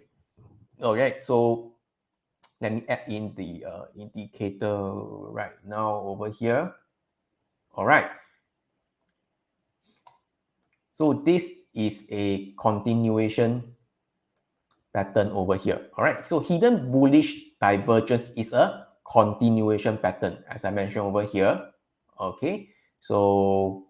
All right, so let me add in the indicator right now over here. All right. So this is a continuation pattern over here. All right. So hidden bullish divergence is a continuation pattern, as I mentioned over here. Okay. So,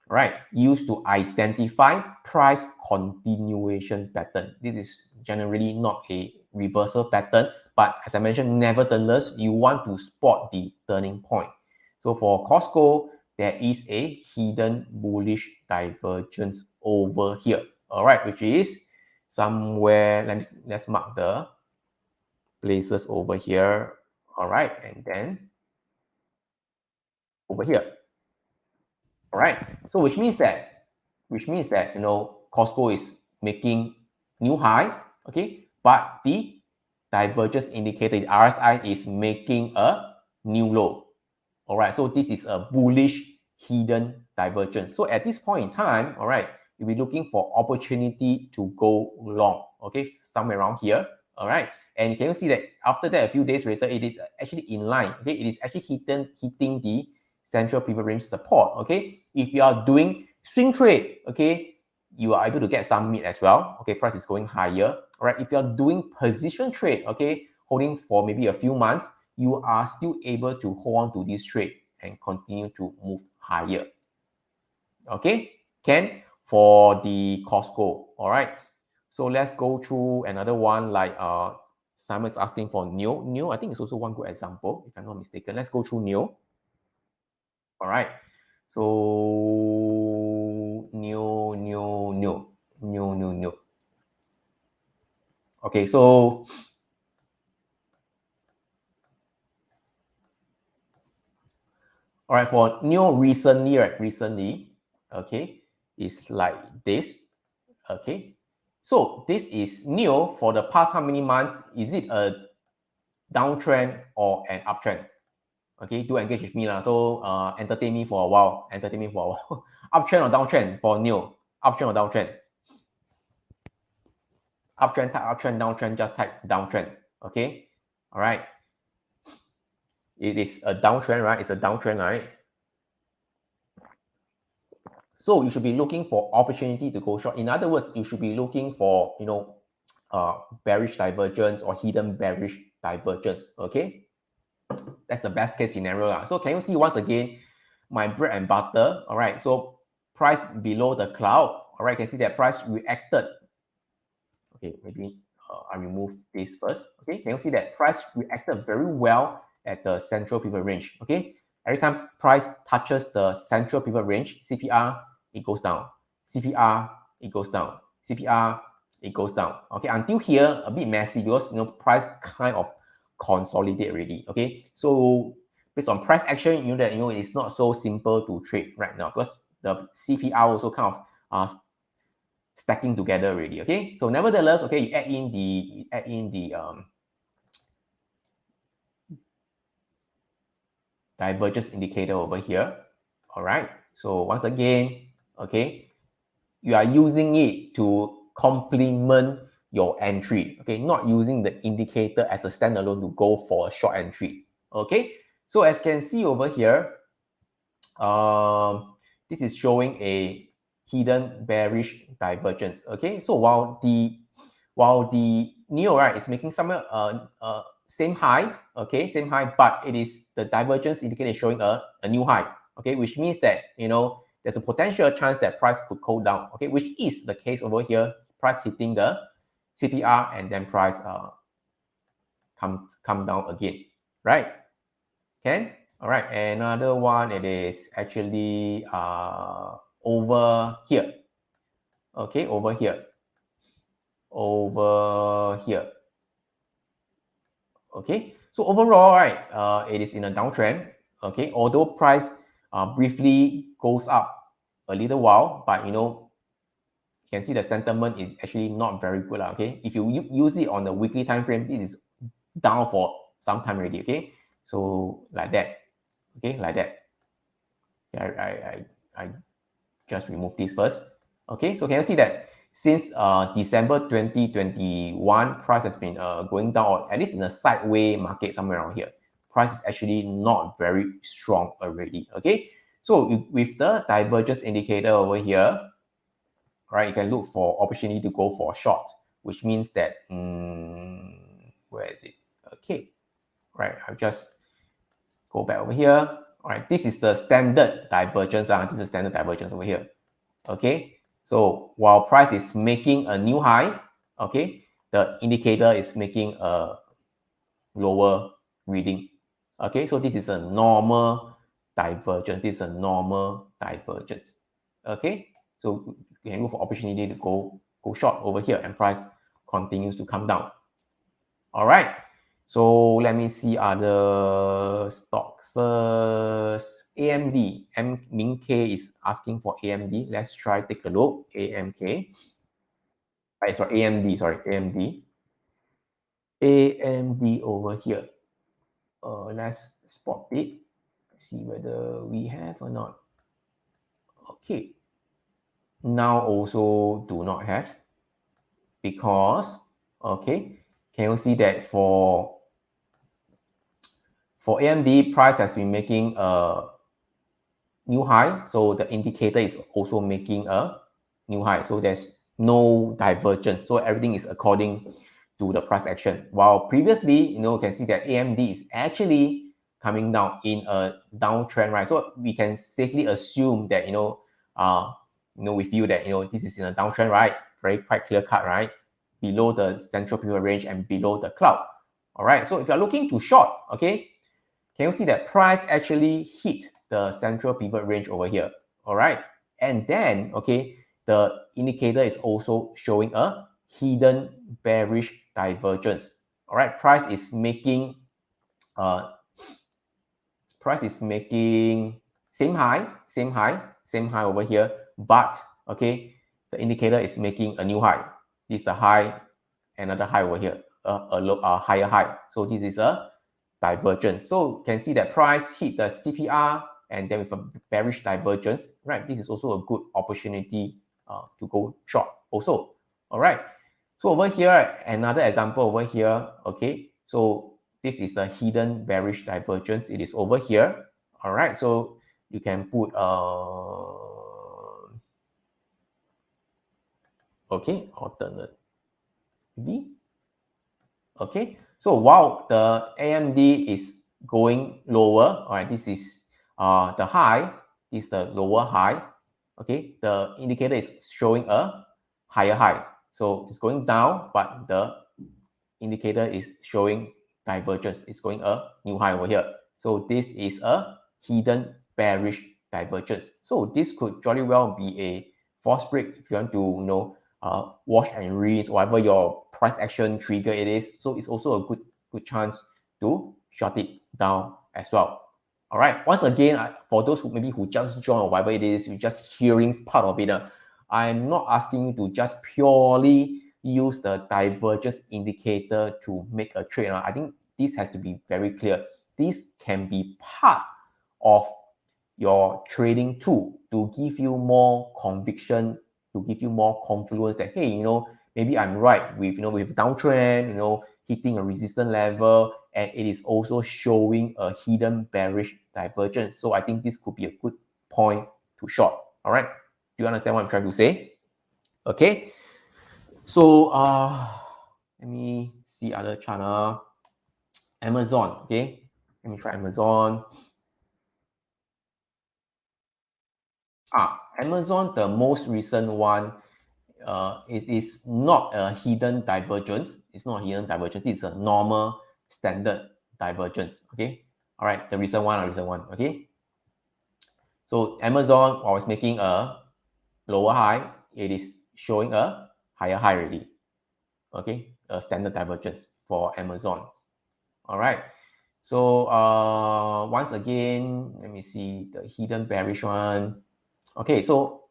right, used to identify price continuation pattern. This is generally not a reversal pattern, but as I mentioned, nevertheless, you want to spot the turning point. So for Costco, there is a hidden bullish divergence over here. All right, which is somewhere, let's mark the places over here. All right, and then over here. All right, so which means that you know Costco is making new high, okay, but the divergence indicator, the RSI, is making a new low. All right, so this is a bullish hidden divergence. So at this point in time, all right, you'll be looking for opportunity to go long, okay, somewhere around here. All right, and you can see that after that, a few days later, it is actually in line. Okay, it is actually hitting the central pivot range support. Okay, if you are doing swing trade, okay, you are able to get some mid as well. Okay, price is going higher. All right, if you are doing position trade, okay, holding for maybe a few months, you are still able to hold on to this trade and continue to move higher. Okay, Ken, for the Costco. All right, so let's go through another one like Simon's asking for NIO. NIO, I think it's also one good example, if I'm not mistaken. Let's go through NIO. All right, so NIO. Okay, so all right, for NIO recently, right? Recently, okay, it's like this. Okay, so this is NIO for the past how many months? Is it a downtrend or an uptrend? Okay, do engage with me lah. So entertain me for a while. Entertain me for a while. Uptrend or downtrend for NIO? Uptrend or downtrend? Uptrend, type uptrend, downtrend, just type downtrend. Okay, all right. It is a downtrend, right? It's a downtrend, right? So you should be looking for opportunity to go short. In other words, you should be looking for, you know, bearish divergence or hidden bearish divergence. Okay, that's the best case scenario. So can you see once again my bread and butter? All right, so price below the cloud. All right, you can see that price reacted. Okay, maybe I remove this first. Okay, can you see that price reacted very well at the central pivot range? Okay, every time price touches the central pivot range, CPR, it goes down. CPR, it goes down. CPR, it goes down. Okay, until here, a bit messy because, you know, price kind of consolidate already. Okay, so based on price action, you know that, you know, it's not so simple to trade right now because the CPR also kind of stacking together already. Okay, so nevertheless, okay, you add in the divergence indicator over here. All right, so once again, okay, you are using it to complement your entry. Okay, not using the indicator as a standalone to go for a short entry. Okay, so as you can see over here, this is showing a hidden bearish divergence. Okay, so while the NIO, right, is making some same high, okay, same high, but it is the divergence indicator is showing a new high, okay, which means that, you know, there's a potential chance that price could go down, okay, which is the case over here, price hitting the CPR and then price come down again, right? Okay, all right, another one, it is actually over here, okay, over here, okay. So overall, right, it is in a downtrend, okay, although price briefly goes up a little while, but you know, you can see the sentiment is actually not very good, okay. If you use it on the weekly time frame, it is down for some time already, okay. So like that, okay, like that. I just remove this first, okay. So can you see that since December 2021, price has been going down, or at least in a sideways market somewhere around here. Price is actually not very strong already, okay. So with the divergence indicator over here, right, you can look for opportunity to go for a short, which means that, where is it? Okay, right, I'll just go back over here. All right, this is the standard divergence. This is the standard divergence over here. Okay, so while price is making a new high, okay, the indicator is making a lower reading. Okay, so this is a normal divergence. This is a normal divergence. Okay, so you can look for opportunity to go short over here, and price continues to come down. All right. So let me see other stocks first. AMD, Ming K is asking for AMD. Let's try take a look. AMK. Sorry, AMD. Sorry, AMD. AMD over here. Let's spot it. See whether we have or not. Okay. Now also do not have, because okay, can you see that for AMD, price has been making a new high, so the indicator is also making a new high, so there's no divergence, so everything is according to the price action. While previously, you know, you can see that AMD is actually coming down in a downtrend, right? So we can safely assume that, you know, with you that, you know, this is in a downtrend, right? Very quite clear cut, right? Below the central pivot range and below the cloud. All right, so if you're looking to short, okay, can you see that price actually hit the central pivot range over here? All right, and then, okay, the indicator is also showing a hidden bearish divergence. All right, price is making same high over here, but okay, the indicator is making a new high. This is the high, another high over here, a higher high. So this is a divergence. So you can see that price hit the CPR and then with a bearish divergence, right? This is also a good opportunity to go short also. All right. So over here, another example over here. Okay. So this is the hidden bearish divergence. It is over here. All right. So you can put okay, alternate V. Okay, so while the AMD is going lower, all right, this is the high, this is the lower high. Okay, the indicator is showing a higher high. So it's going down, but the indicator is showing divergence. It's going a new high over here. So this is a hidden bearish divergence. So this could jolly well be a false break if you want to, you know, wash and rinse, whatever your price action trigger it is. So it's also a good chance to short it down as well. All right. Once again, for those who just joined or whatever it is, you're just hearing part of it. I'm not asking you to just purely use the divergence indicator to make a trade. I think this has to be very clear. This can be part of your trading tool to give you more conviction, to give you more confluence that, hey, you know, maybe I'm right with, you know, with downtrend, you know, hitting a resistance level, and it is also showing a hidden bearish divergence. So I think this could be a good point to short. All right. Do you understand what I'm trying to say? Okay. So let me see other channel. Amazon, okay? Let me try Amazon. Amazon, the most recent one, it is not a hidden divergence. It's not a hidden divergence. It's a normal standard divergence, okay? All right, the recent one, okay? So Amazon was making a lower high. It is showing a higher high already, okay? A standard divergence for Amazon. All right. So once again, let me see the hidden bearish one. Okay, so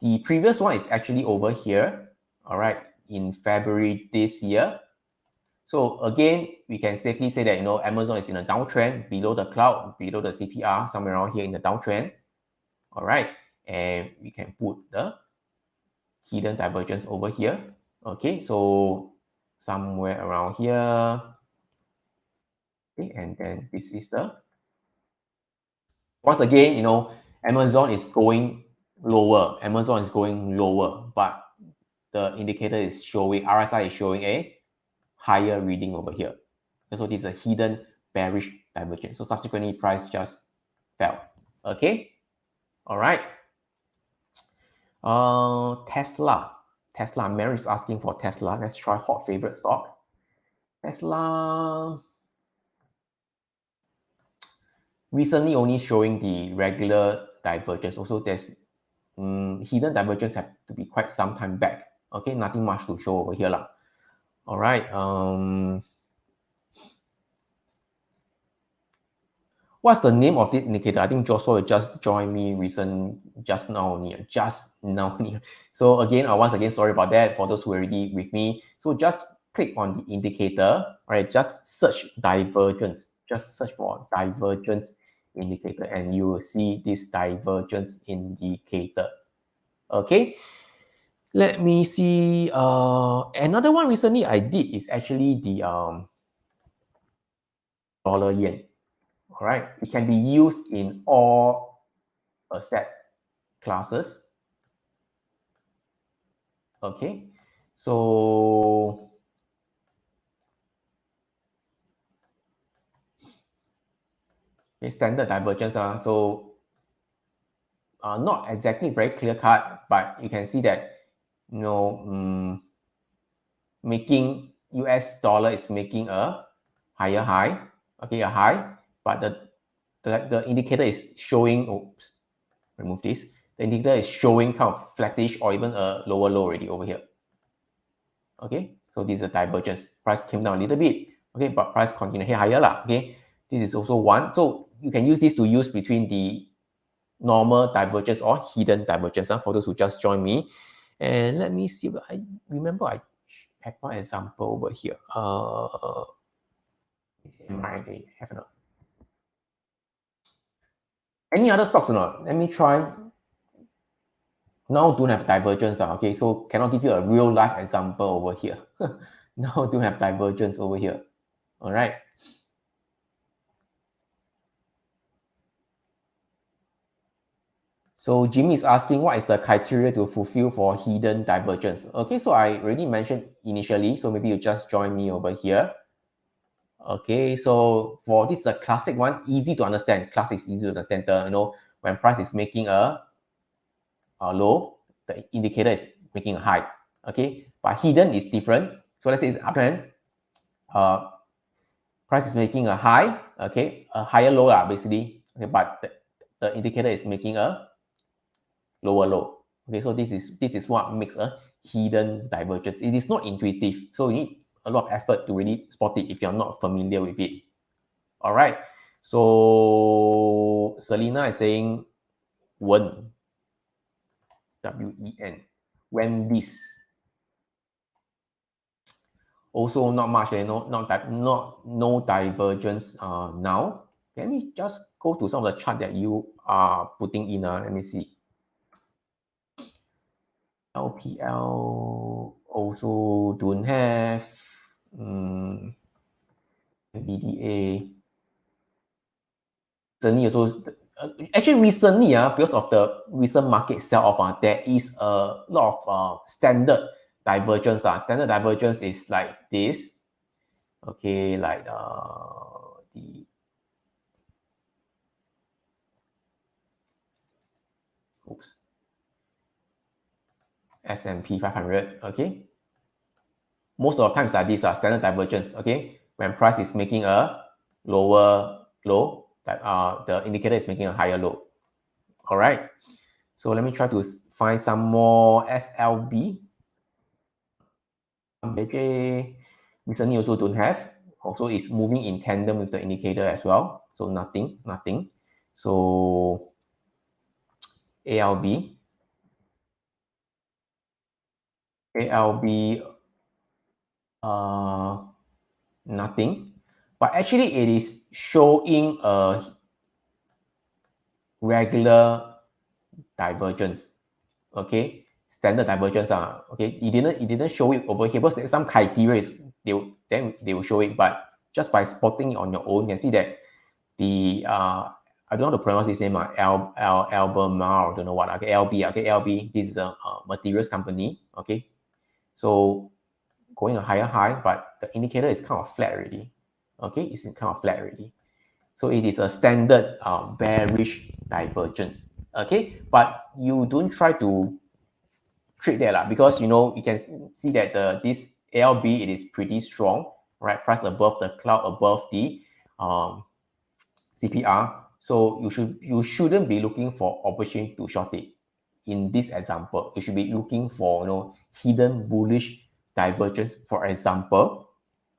the previous one is actually over here, all right, in February this year. So again, we can safely say that, you know, Amazon is in a downtrend below the cloud, below the CPR, somewhere around here in the downtrend, all right, and we can put the hidden divergence over here. Okay, so somewhere around here, okay, and then this is the, once again, you know, Amazon is going lower. Amazon is going lower, but the indicator is showing, RSI is showing a higher reading over here. So this is a hidden bearish divergence. So subsequently, price just fell. Okay. All right. Tesla. Mary is asking for Tesla. Let's try hot favorite stock. Tesla recently only showing the regular divergence. Also, there's hidden divergence have to be quite some time back. Okay, nothing much to show over here lah. All right. What's the name of this indicator? I think Joshua just joined me just now. So again, once again, sorry about that for those who are already with me. So just click on the indicator, right? Just search divergence. Just search for divergence indicator and you will see this divergence indicator. Okay. Let me see. Another one recently I did is actually the dollar yen. All right, it can be used in all asset classes. Okay, so standard divergence. So not exactly very clear cut, but you can see that, you know, making US dollar is making a higher high. Okay, a high, but the indicator is showing. Oops, remove this. The indicator is showing kind of flattish or even a lower low already over here. Okay, so this is a divergence. Price came down a little bit. Okay, but price continued here higher lah. Okay, this is also one. So you can use this to use between the normal divergence or hidden divergence for those who just joined me. And let me see. I remember I have one example over here. Have not. Any other stocks or not? Let me try. Now don't have divergence. Okay, so cannot give you a real life example over here. Now don't have divergence over here. All right. So Jimmy is asking what is the criteria to fulfill for hidden divergence. Okay, so I already mentioned initially, so maybe you just join me over here. Okay, so for this is a classic one, easy to understand. Classic is easy to understand. When price is making a low, the indicator is making a high. Okay, but hidden is different. So let's say it's uptrend. Price is making a high. Okay, a higher low basically. Okay, but the indicator is making a lower low. Okay, so this is what makes a hidden divergence. It is not intuitive, so you need a lot of effort to really spot it if you're not familiar with it. All right, so Selena is saying Wen, W-E-N, Wendy's. Also not much, no divergence now. Let me just go to some of the chart that you are putting in. Let me see. LPL also don't have. VDA. Recently, because of the recent market sell-off, there is a lot of standard divergence. Standard divergence is like this. Okay, like the S&P 500. Okay, most of the times these are standard divergence. Okay, when price is making a lower low, that the indicator is making a higher low. All right, so let me try to find some more SLB. BJ recently also don't have. Also, it's moving in tandem with the indicator as well. So nothing. So ALB, nothing. But actually, it is showing a regular divergence. Okay, standard divergence. Okay, it didn't show it over here because there's some criteria. They will show it, but just by spotting it on your own, you can see that the I don't know how to pronounce his name. Albemarle, don't know what. Okay, LB. Okay, LB. This is a materials company. Okay, so going a higher high, but the indicator is kind of flat already. Okay, it's kind of flat already. So it is a standard bearish divergence. Okay, but you don't try to trade that because you can see that this ALB, it is pretty strong, right? Price above the cloud, above the CPR. So you shouldn't be looking for opportunity to short it. In this example, you should be looking for hidden bullish divergence, for example.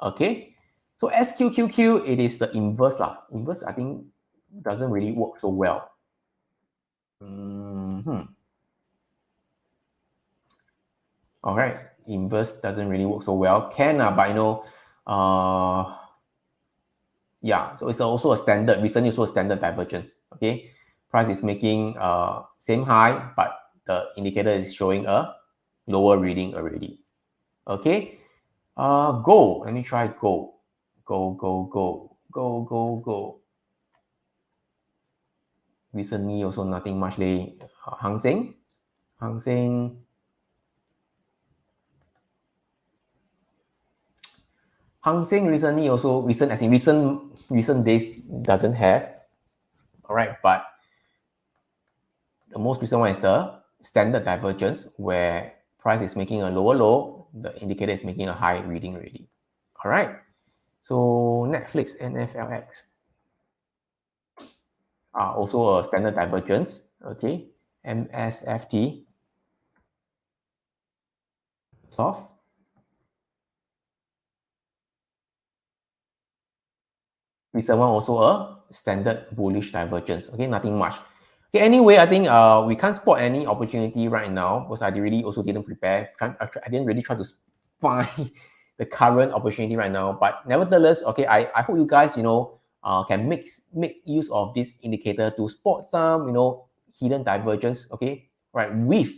Okay, so SQQQ, it is the inverse lah. Inverse, I think, doesn't really work so well. All right, inverse doesn't really work so well. Can but yeah, so it's also a standard. Recently, also a standard divergence. Okay, price is making same high, but the indicator is showing a lower reading already. Okay, gold. Let me try gold. Go. Recently, also nothing much. Hang Seng. Hang Seng recently also recent days doesn't have. All right, but the most recent one is the standard divergence where price is making a lower low, the indicator is making a high reading already. All right, so Netflix, NFLX are also a standard divergence. Okay, MSFT, soft. Recent one also a standard bullish divergence. Okay, nothing much. Okay, anyway, I think we can't spot any opportunity right now because I really also didn't prepare. I didn't really try to find the current opportunity right now. But nevertheless, okay, I hope you guys can make use of this indicator to spot some hidden divergence. Okay, right, with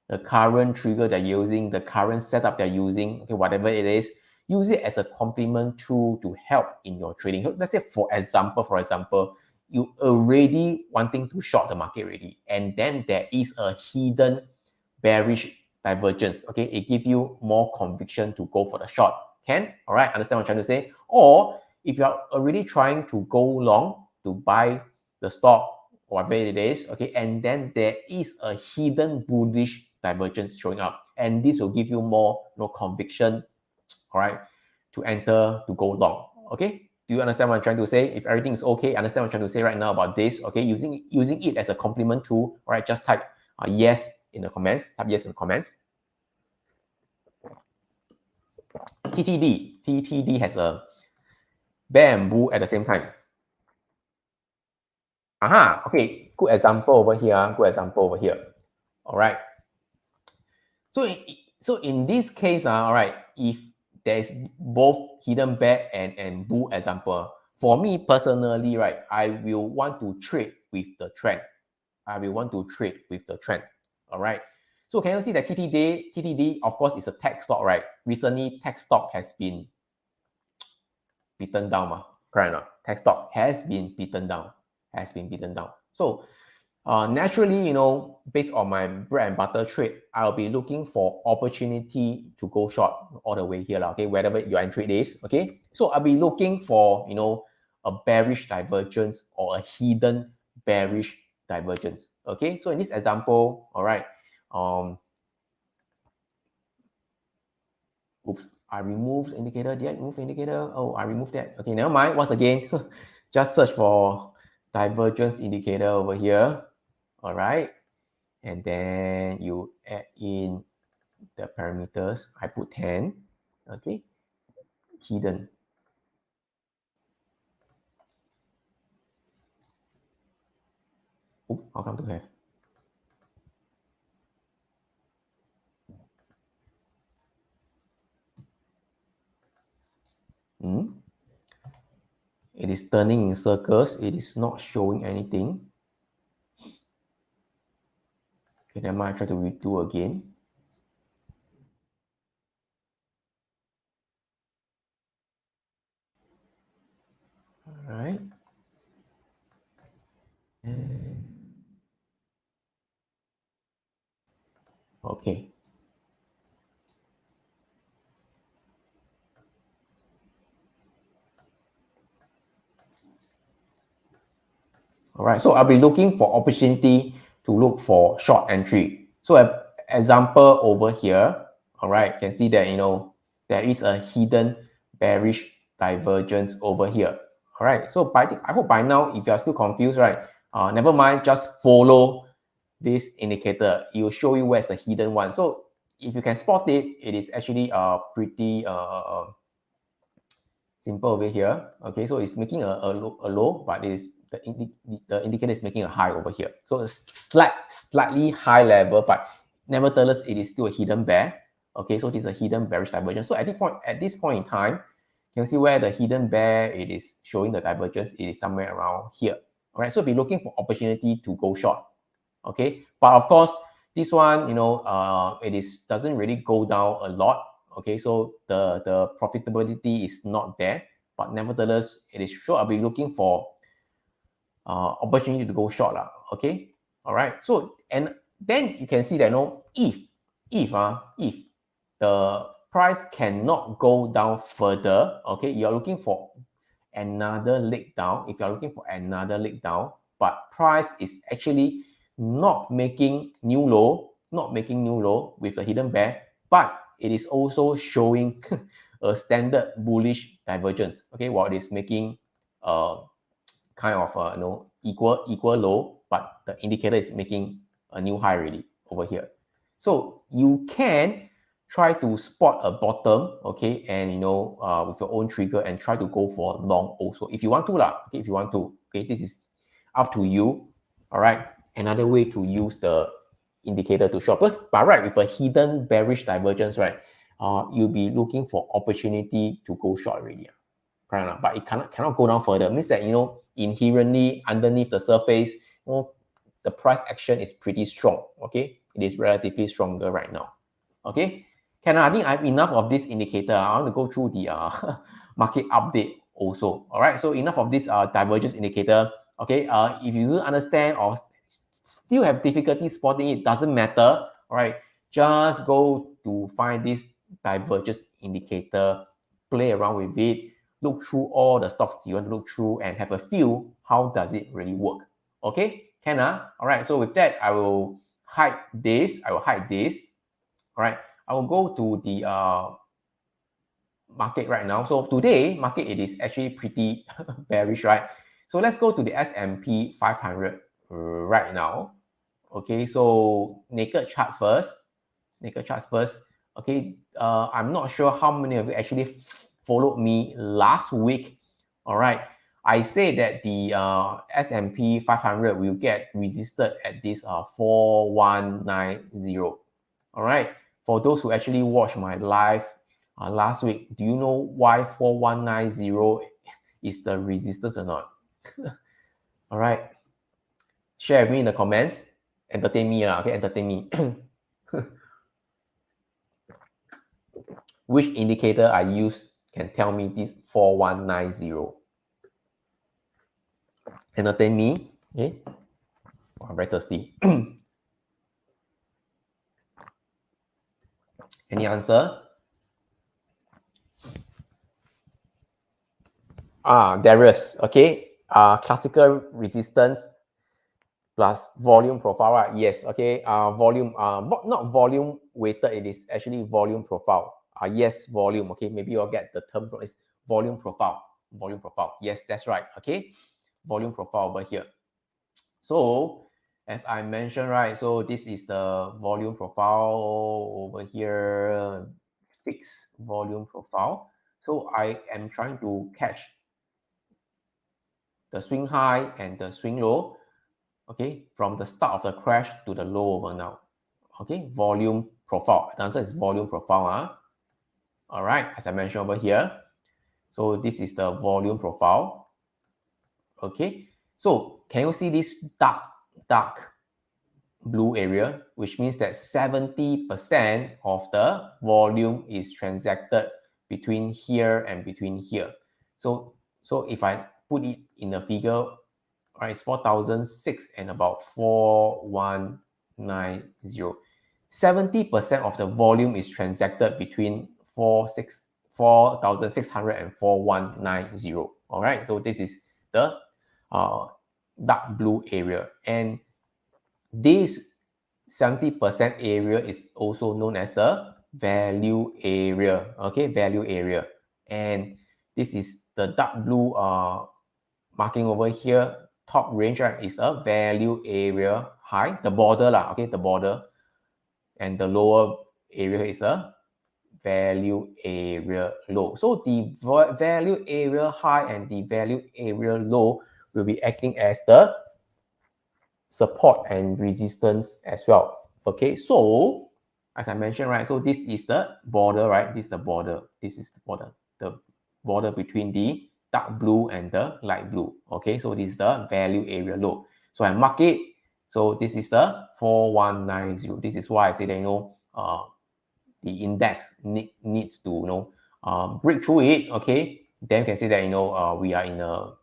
the current trigger they're using, the current setup they're using. Okay, whatever it is, use it as a complement tool to help in your trading. Let's say, for example, you already wanting to short the market already, and then there is a hidden bearish divergence. Okay, it gives you more conviction to go for the short. All right, understand what I'm trying to say? Or if you're already trying to go long to buy the stock, whatever it is, okay, and then there is a hidden bullish divergence showing up, and this will give you more conviction, all right, to enter, to go long. Okay, do you understand what I'm trying to say? If everything is okay, understand what I'm trying to say right now about this. Okay, using it as a complement tool. All right, just type yes in the comments. Type yes in the comments. TTD has a bear and bull at the same time. Aha, okay, good example over here. All right. So in this case, all right, if there's both hidden bear and bull example, for me personally, right, I will want to trade with the trend. All right. So can you see that TTD, of course, is a tech stock, right? Recently, tech stock has been beaten down, correct or not? Tech stock has been beaten down. So Naturally, you know, based on my bread and butter trade, I'll be looking for opportunity to go short all the way here, okay, wherever your entry is, okay. So I'll be looking for, you know, a bearish divergence or a hidden bearish divergence, okay. So in this example, all right, oops, I removed indicator. Did I remove indicator? Oh, I removed that. Okay, never mind. Once again, just search for divergence indicator over here. All right. And then you add in the parameters. I put 10. Okay. Hidden. Oh, how come to have? It is turning in circles. It is not showing anything. Okay, then I try to redo again. All right. Okay. All right, so I'll be looking for opportunity to look for short entry. So example over here, all right, you can see that, you know, there is a hidden bearish divergence over here. All right, so I hope by now, if you are still confused, right, never mind, just follow this indicator. It will show you where's the hidden one. So if you can spot it, it is actually pretty simple over here. Okay, so it's making a low, but it is the indicator is making a high over here. So it's slightly high level, but nevertheless, it is still a hidden bear. Okay, so this is a hidden bearish divergence. So at this point in time, you can see where the hidden bear it is showing the divergence. It is somewhere around here. All right, so be looking for opportunity to go short. Okay, but of course, this one, you know, it is doesn't really go down a lot. Okay, so the profitability is not there, but nevertheless, it is sure I'll be looking for opportunity to go short lah. Okay, all right. So and then you can see that, you know, if the price cannot go down further, okay, you're looking for another leg down. If you're looking for another leg down, but price is actually not making new low, with a hidden bear, but it is also showing a standard bullish divergence. Okay, while it is making kind of you know, equal low, but the indicator is making a new high already over here. So you can try to spot a bottom, okay, and you know, with your own trigger and try to go for long also if you want to lah. Okay, if you want to, okay, this is up to you. All right, another way to use the indicator to short, because by right with a hidden bearish divergence, right, you'll be looking for opportunity to go short already. But it cannot go down further. It means that, you know, inherently underneath the surface, you know, the price action is pretty strong. Okay, it is relatively stronger right now. Okay, I think I have enough of this indicator. I want to go through the market update also. All right, so enough of this divergence indicator. Okay, if you don't understand or still have difficulty spotting it, doesn't matter. All right, just go to find this divergence indicator, play around with it, look through all the stocks you want to look through and have a feel how does it really work. Okay, can all right, so with that, I will hide this. All right, I will go to the market right now. So today, market, it is actually pretty bearish, right? So let's go to the S&P 500 right now. Okay, so naked charts first. Okay, I'm not sure how many of you actually followed me last week. All right, I say that the S&P 500 will get resisted at this 4190. All right, for those who actually watched my live last week, do you know why 4190 is the resistance or not? All right, share with me in the comments. Entertain me, okay, entertain me. Which indicator I use can tell me this 4190. Entertain me, okay? I'm very thirsty. Any answer? Darius, okay. Classical resistance plus volume profile, right? Yes, okay. Volume, not volume weighted, it is actually volume profile. Yes, volume, okay. Maybe you'll get the term from it's volume profile. Volume profile. Yes, that's right, okay. Volume profile over here. So, as I mentioned, right, so this is the volume profile over here, fixed volume profile. So I am trying to catch the swing high and the swing low, okay, from the start of the crash to the low over now. Okay, volume profile. The answer is volume profile. All right, as I mentioned over here. So this is the volume profile. Okay, so can you see this dark blue area, which means that 70% of the volume is transacted between here and between here. So if I put it in a figure, right, it's 4,006 and about 4,190. 70% of the volume is transacted between 4,600 and 4,190. All right, so this is the dark blue area, and this 70% area is also known as the value area. Okay, value area, and this is the dark blue marking over here. Top range, right, is a value area high, the border lah, okay, the border, and the lower area is a value area low. So the value area high and the value area low will be acting as the support and resistance as well. Okay, so as I mentioned, right, so this is the border, right? This is the border. This is the border between the dark blue and the light blue. Okay, so this is the value area low. So I mark it. So this is the 4190. This is why I say that, you know, the index needs to, you know, break through it. Okay, then you can see that, you know, we are in a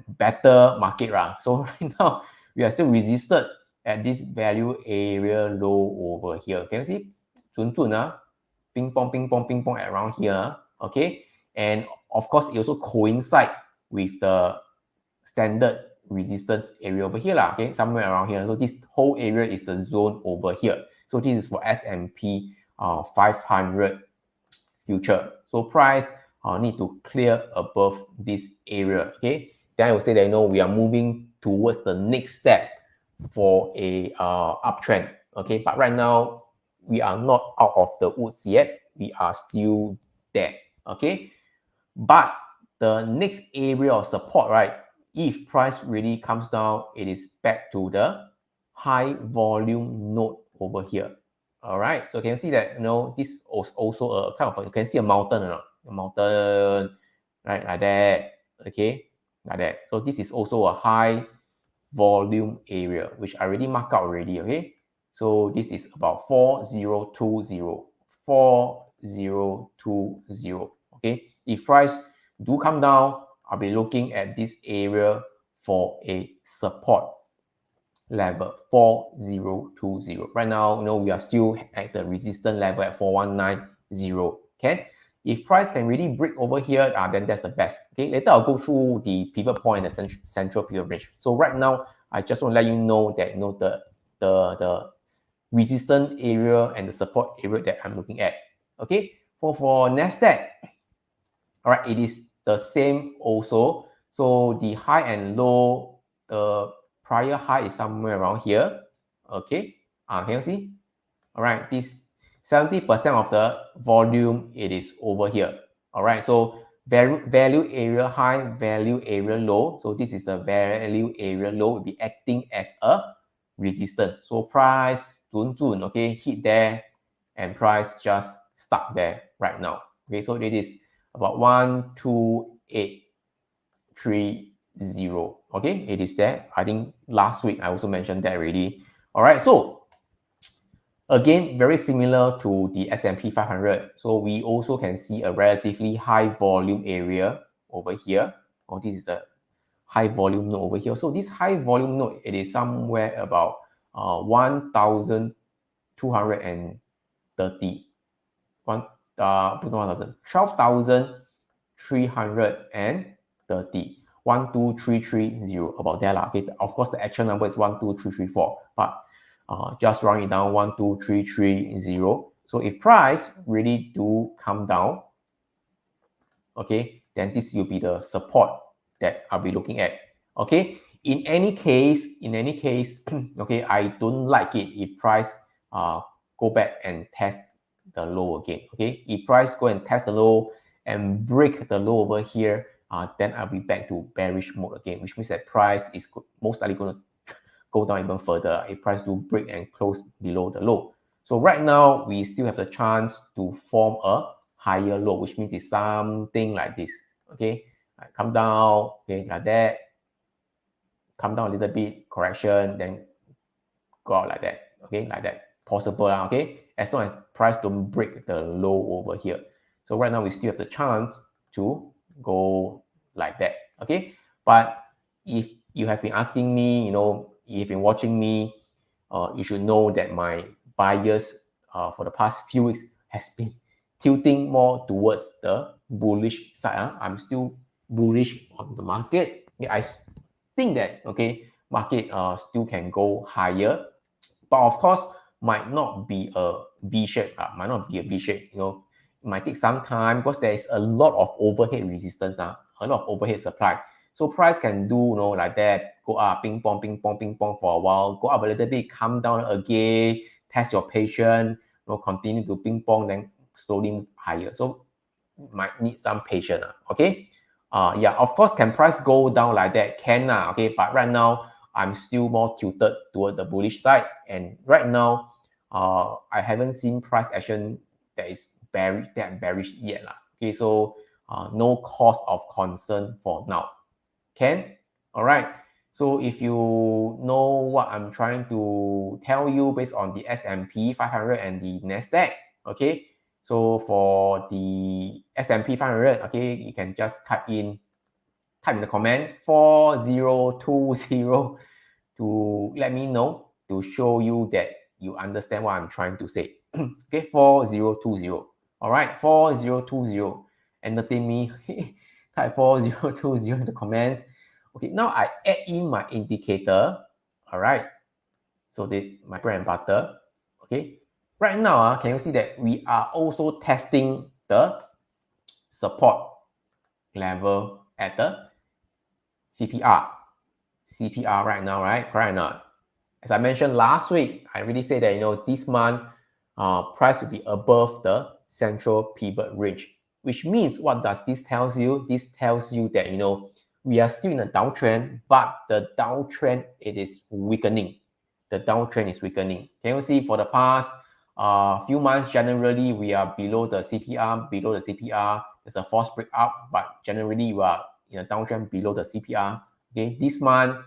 better market, right? So right now we are still resisted at this value area low over here. Can you see? Ping pong, ping pong, ping pong around here. Okay, and of course it also coincide with the standard resistance area over here, lah. Okay, somewhere around here. So this whole area is the zone over here. So this is for S&P 500 future. So price need to clear above this area. Okay, then I will say that, you know, we are moving towards the next step for a uptrend. Okay, but right now we are not out of the woods yet. We are still there. Okay, but the next area of support, right, if price really comes down, it is back to the high volume node over here. All right, so can you see that, you know, this is also a kind of, you can see a mountain or not? A mountain, right, like that. Okay, like that. So this is also a high volume area, which I already marked out already. Okay, so this is about 4020. 4020. Okay, if price do come down, I'll be looking at this area for a support level 4020. Right now, you know, we are still at the resistance level at 4190. Okay, if price can really break over here, then that's the best. Okay, later I'll go through the pivot point and the central pivot range. So right now, I just want to let you know that, you know, the resistance area and the support area that I'm looking at. Okay, for Nasdaq, all right, it is the same also. So the high and low, the prior high is somewhere around here. Okay, can you see? All right, this 70% of the volume, it is over here. All right, so value area high, value area low. So this is the value area low, will be acting as a resistance. So price okay, hit there, and price just stuck there right now. Okay, so it is about 12830. Okay, it is there. I think last week I also mentioned that already. All right, so again, very similar to the S&P 500. So we also can see a relatively high volume area over here. Oh, this is the high volume node over here. So this high volume node, it is somewhere about 1,230. 12,330, 12330, about there lah. Okay, of course the actual number is 12334, but just round it down, 12330. So if price really do come down, okay, then this will be the support that I'll be looking at. Okay, in any case, okay, I don't like it if price go back and test the low again. Okay, if price go and test the low and break the low over here, then I'll be back to bearish mode again, which means that price is most likely going to go down even further if price do break and close below the low. So right now we still have the chance to form a higher low, which means it's something like this. Okay, come down, okay, like that, come down a little bit, correction, then go out like that. Okay, like that, possible. Okay, as long as price don't break the low over here. So right now we still have the chance to go like that. Okay, but if you have been asking me, you know, you've been watching me, you should know that my bias for the past few weeks has been tilting more towards the bullish side. I'm still bullish on the market. Yeah, I think that, okay, market still can go higher, but of course might not be a V shape. Might not be a V shape. You know, it might take some time because there is a lot of overhead resistance. A lot of overhead supply. So price can do, you know, like that, go up, ping pong, ping pong, ping pong for a while, go up a little bit, come down again, test your patience, you know, continue to ping pong, then slowly move higher. So might need some patience. Okay. Yeah, of course, can price go down like that? Can. Okay, but right now I'm still more tilted toward the bullish side, and right now I haven't seen price action that is bearish yet. Okay, so no cause of concern for now. Can? All right. So if you know what I'm trying to tell you based on the S&P 500 and the Nasdaq, okay. So for the S&P 500, okay, you can just type in the comment 4020 to let me know, to show you that you understand what I'm trying to say. Okay, 4020. All right, 4020. Entertain me. Type 4020 in the comments. Okay, now I add in my indicator. All right, so my bread and butter. Okay, right now, can you see that we are also testing the support level at the CPR right now, right? Correct or not? As I mentioned last week, I really say that, you know, this month, price will be above the central pivot range, which means, what does this tells you? This tells you that, you know, we are still in a downtrend, but the downtrend, it is weakening. The downtrend is weakening. Can you see for the past few months, generally, we are below the CPR, There's a false break up, but generally, we are in a downtrend below the CPR. Okay, this month,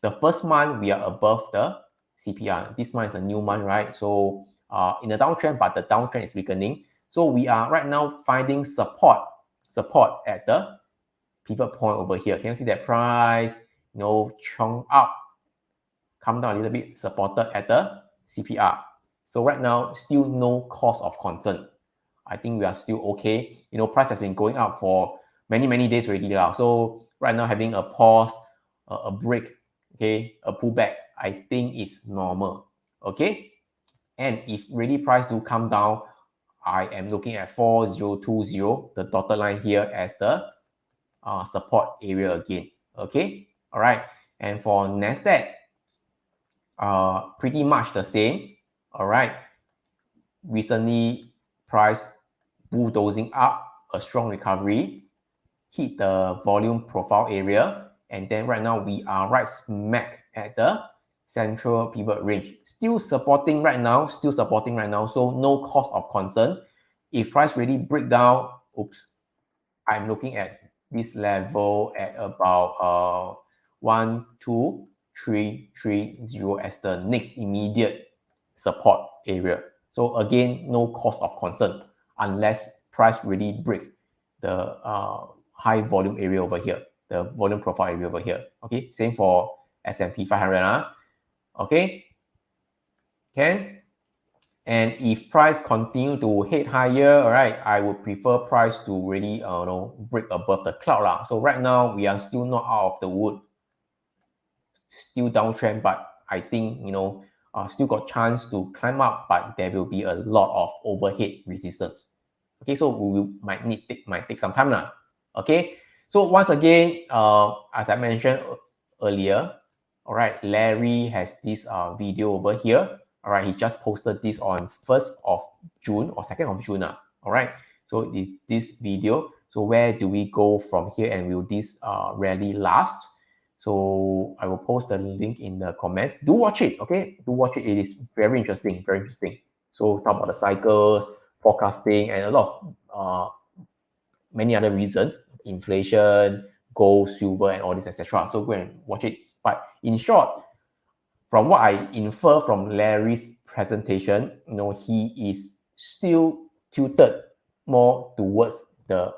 the first month, we are above the CPR. This month is a new month, right? So in a downtrend, but the downtrend is weakening. So we are right now finding support at the pivot point over here. Can you see that price, you know, chunk up, come down a little bit, supported at the CPR. So right now, still no cause of concern. I think we are still okay. You know, price has been going up for many days already now. So right now, having a pause, a break, okay, a pullback, I think is normal. Okay, and if really price do come down, I am looking at 4020, the dotted line here, as the support area again. Okay, all right. And for Nasdaq, pretty much the same. All right. Recently, price bulldozing up, a strong recovery, hit the volume profile area, and then right now we are right smack at the central pivot range. Still supporting right now, so no cause of concern. If price really break down, I'm looking at this level at about 12330 as the next immediate support area. So again, no cause of concern unless price really break the high volume area over here. the volume profile area over here. Okay, same for S&P 500. Okay, can. And if price continue to head higher, all right, I would prefer price to really break above the cloud lah. So right now we are still not out of the wood, still downtrend, but I think still got chance to climb up, but there will be a lot of overhead resistance. Okay, so might take some time now. Okay, so once again, as I mentioned earlier, all right, Larry has this video over here. All right, he just posted this on 1st of June or 2nd of June. All right, so this video. So where do we go from here, and will this rally last? So I will post the link in the comments. Do watch it, okay? Do watch it. It is very interesting, very interesting. So talk about the cycles, forecasting, and a lot of many other reasons, inflation, gold, silver, and all this, etc. So go and watch it. But in short, from what I infer from Larry's presentation, he is still tilted more towards the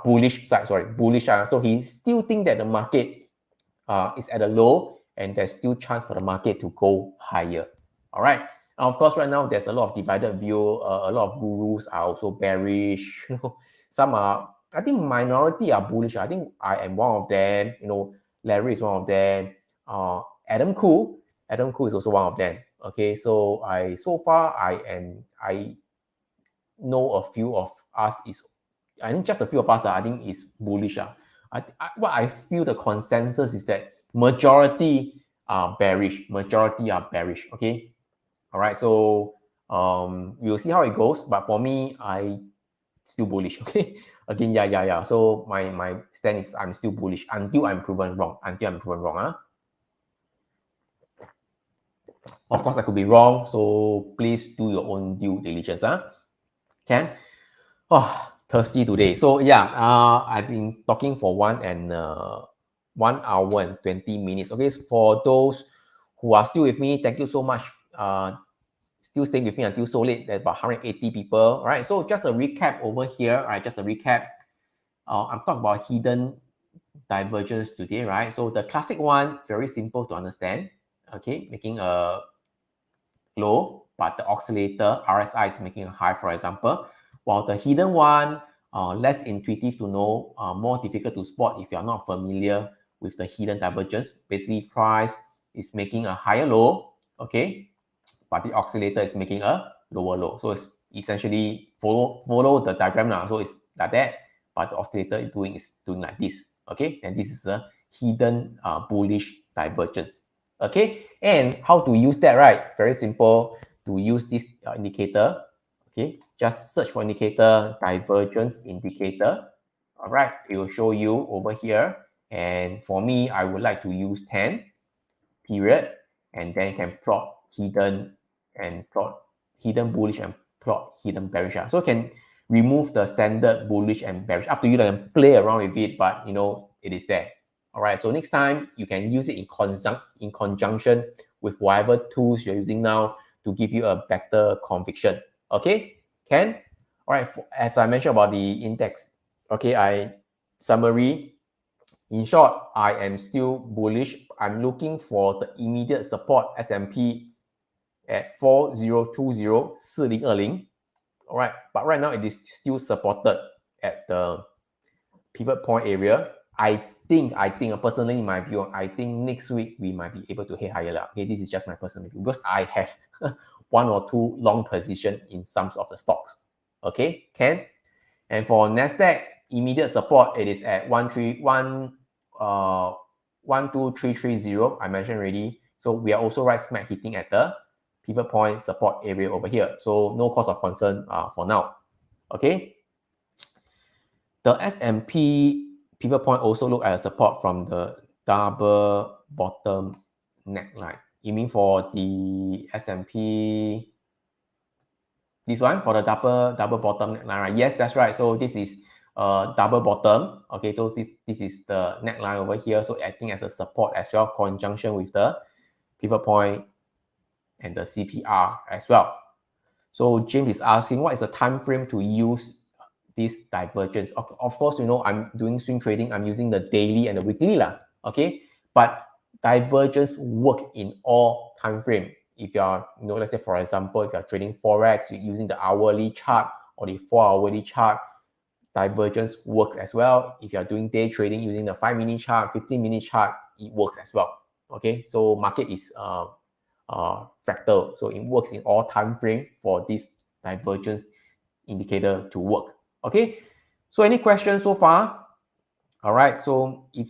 bullish side. Bullish. So he still think that the market is at a low, and there's still chance for the market to go higher. All right. Now, of course, right now there's a lot of divided view. A lot of gurus are also bearish. Some are, I think, minority are bullish. I think I am one of them. Larry is one of them. Adam Khoo is also one of them. Okay, so so far I know a few of us is, I think just a few of us I think is bullish. What I feel the consensus is that majority are bearish. Okay, all right. So we'll see how it goes. But for me, I still bullish. Okay, again, yeah. So my stand is I'm still bullish until I'm proven wrong. Of course, I could be wrong. So please do your own due diligence. Can. Oh, thirsty today. So yeah, I've been talking for 1 hour and 20 minutes. Okay, for those who are still with me, thank you so much. Still staying with me until so late. There's about 180 people. All right, so just a recap over here. All right, just a recap. I'm talking about hidden divergence today, right? So the classic one, very simple to understand. Okay, making a low, but the oscillator RSI is making a high, for example. While the hidden one, less intuitive to know, more difficult to spot if you're not familiar with the hidden divergence. Basically, price is making a higher low, okay, but the oscillator is making a lower low. So it's essentially follow the diagram now. So it's like that, but the oscillator is doing like this, okay. And this is a hidden bullish divergence. Okay, and how to use that, right? Very simple. To use this indicator, okay, just search for indicator, divergence indicator. All right, it will show you over here. And for me, I would like to use 10 period, and then you can plot hidden bullish and plot hidden bearish. So you can remove the standard bullish and bearish. Up to you to play around with it, but it is there. All right, so next time you can use it in conjunction with whatever tools you're using now to give you a better conviction. Okay, Ken? All right, as I mentioned about the index, okay, summary. In short, I am still bullish. I'm looking for the immediate support S&P at 4020, 4020. All right, but right now it is still supported at the pivot point area. I think personally, in my view, I think next week we might be able to hit higher. Okay, this is just my personal view because I have 1 or 2 long position in some of the stocks. Okay, Ken? And for Nasdaq, immediate support, it is at 12330. I mentioned already. So we are also right smack hitting at the pivot point support area over here. So no cause of concern for now. Okay. The S&P pivot point also look at a support from the double bottom neckline. You mean for the S&P, this one, for the double bottom neckline, right? Yes, that's right. So this is double bottom. Okay, so this is the neckline over here. So acting as a support as well, conjunction with the pivot point and the CPR as well. So James is asking, what is the time frame to use this divergence. Of course, you know, I'm doing swing trading. I'm using the daily and the weekly lah. Okay, but divergence work in all time frame. If you are, you know, let's say for example, if you are trading forex, you're using the hourly chart or the 4-hourly chart, divergence works as well. If you are doing day trading using the 5-minute chart, 15-minute chart, it works as well. Okay, so market is fractal, so it works in all time frame for this divergence indicator to work. Okay, so any questions so far? All right, so if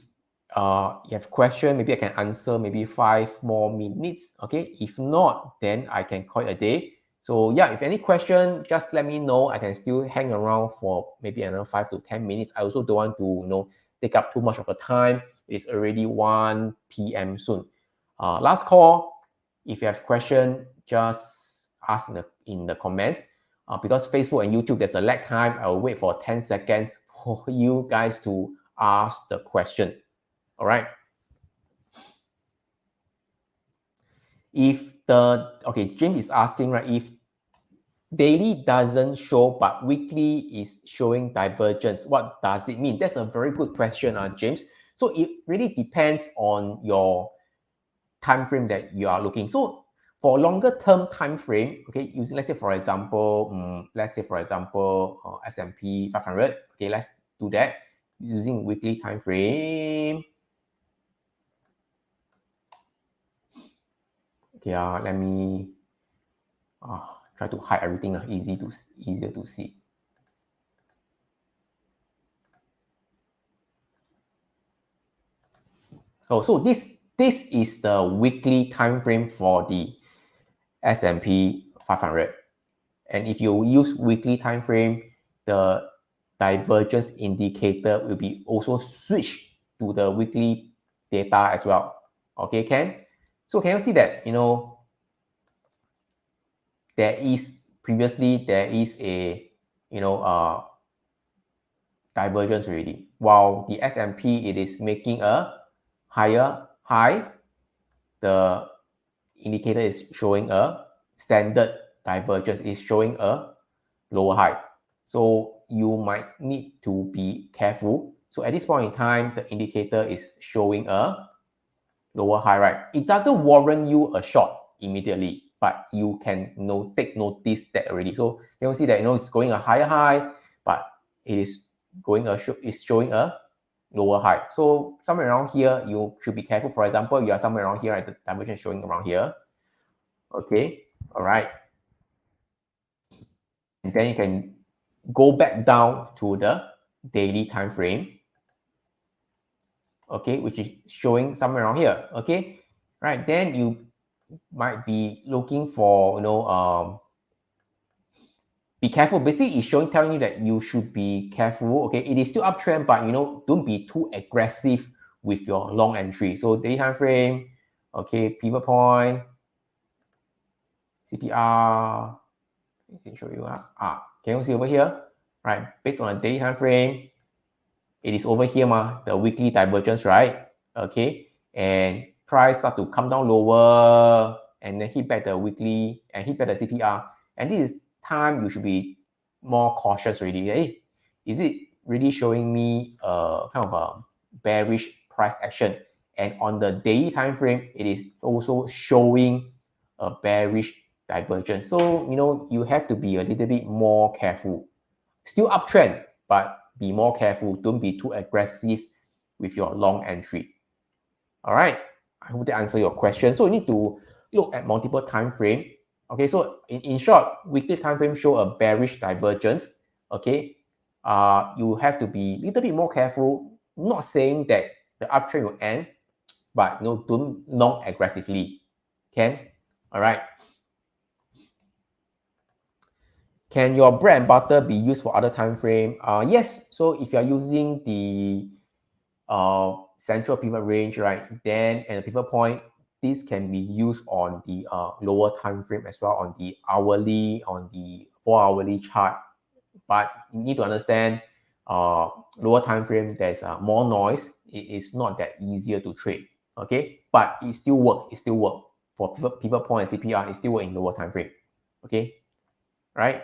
you have question, maybe I can answer maybe 5 more minutes. Okay, if not, then I can call it a day. So yeah, if any question, just let me know. I can still hang around for maybe another 5 to 10 minutes. I also don't want to, you know, take up too much of the time. It's already 1 p.m. soon. Last call. If you have question, just ask in the comments. Because Facebook and YouTube, there's a lag time. I will wait for 10 seconds for you guys to ask the question. All right. If okay, James is asking, right, if daily doesn't show but weekly is showing divergence, what does it mean? That's a very good question, James. So it really depends on your time frame that you are looking. So for longer term time frame, okay, using let's say for example, S&P 500. Okay, let's do that using weekly time frame. Okay, let me try to hide everything. Easier to see. Oh, so this is the weekly time frame for the S&P 500. And if you use weekly time frame, the divergence indicator will be also switched to the weekly data as well. Okay, Ken? So can you see that, you know, there is a, you know, divergence already. While the S&P, it is making a higher high, the indicator is showing a standard divergence, is showing a lower high. So you might need to be careful. So at this point in time, the indicator is showing a lower high, right? It doesn't warrant you a short immediately, but you can take notice that already. So you will see that, you know, it's going a higher high, but it is showing a lower high. So somewhere around here, you should be careful. For example, you are somewhere around here, right? The divergence showing around here. Okay, all right. And then you can go back down to the daily time frame. Okay, which is showing somewhere around here. Okay, right. Then you might be looking for, you know, be careful. Basically, it's telling you that you should be careful. Okay, it is still uptrend, but, you know, don't be too aggressive with your long entry. So daily time frame, okay, pivot point, CPR. Let me show you. Can you see over here? Right, based on a daily time frame, it is over here, the weekly divergence, right? Okay, and price start to come down lower, and then hit back the weekly and hit back the CPR. And this is time you should be more cautious already. Hey, is it really showing me kind of a bearish price action? And on the daily time frame, it is also showing a bearish divergence. So, you know, you have to be a little bit more careful. Still uptrend, but be more careful. Don't be too aggressive with your long entry. All right. I hope that answers your question. So you need to look at multiple time frame. Okay. So in short, weekly time frame show a bearish divergence. Okay. You have to be a little bit more careful. Not saying that the uptrend will end, but, you know, don't long aggressively. Okay. All right. Can your bread and butter be used for other time frame? Yes. So if you are using the central pivot range, right, then and the pivot point, this can be used on the lower time frame as well, on the hourly, on the 4-hourly chart. But you need to understand, lower time frame, there's more noise. It is not that easier to trade. Okay, but it still work. It still work for pivot point and CPR. It still work in lower time frame. Okay, right.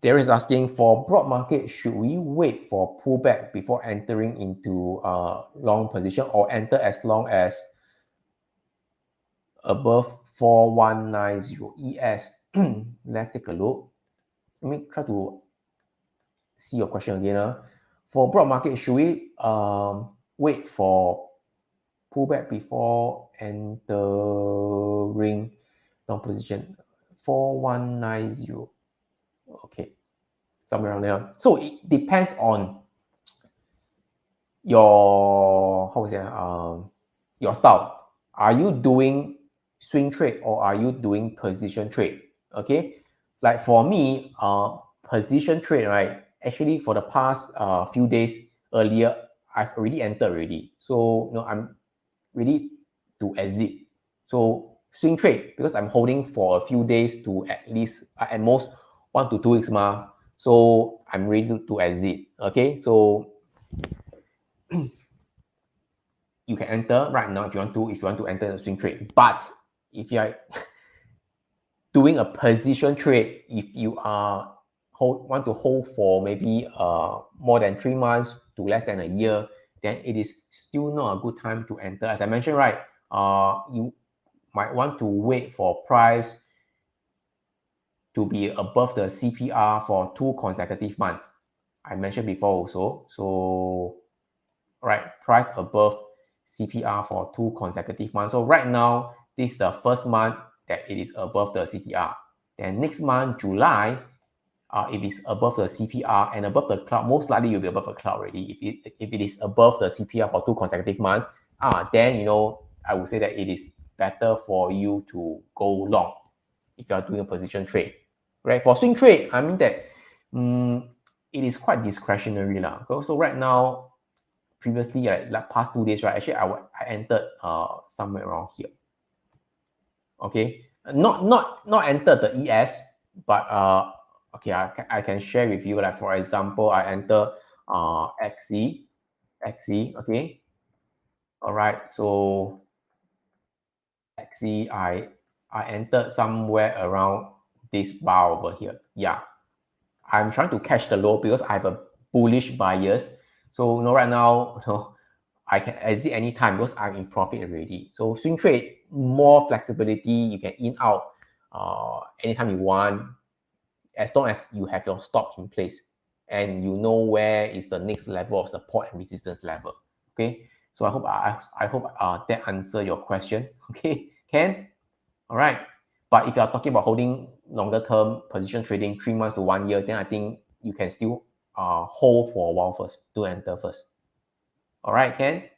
There is asking, for broad market, should we wait for pullback before entering into long position or enter as long as above 4190 ES? Let's take a look. Let me try to see your question again. For broad market, should we wait for pullback before entering long position? 4190. Okay, somewhere around there. So it depends on your your style. Are you doing swing trade or are you doing position trade? Okay, like for me, position trade, right? Actually, for the past few days earlier, I've already entered already. So I'm ready to exit. So swing trade, because I'm holding for a few days to at least at most 1 to 2 weeks ma. So I'm ready to exit. Okay, so you can enter right now if you want to enter the swing trade. But if you are doing a position trade, if you are want to hold for maybe more than 3 months to less than a year, then it is still not a good time to enter. As I mentioned, right, you might want to wait for price to be above the CPR for 2 consecutive months. I mentioned before also. So, right, price above CPR for 2 consecutive months. So right now, this is the first month that it is above the CPR. Then next month, July, if it's above the CPR and above the cloud, most likely you'll be above the cloud already. If it is above the CPR for 2 consecutive months, then I would say that it is better for you to go long if you are doing a position trade. Right? For swing trade, I mean that it is quite discretionary lah. So right now, previously, like past 2 days, right? Actually, I entered somewhere around here. Okay, not entered the ES, but okay, I can share with you. Like for example, I enter XE, okay. All right, so XE, I entered somewhere around this bar over here. Yeah, I'm trying to catch the low because I have a bullish bias. So right now, I can exit anytime because I'm in profit already. So swing trade, more flexibility. You can in out anytime you want, as long as you have your stop in place and you know where is the next level of support and resistance level. Okay, so I hope that answer your question. Okay, Ken. All right. But if you are talking about holding longer term position trading, 3 months to 1 year, then I think you can still hold for a while first to enter first. All right, Ken.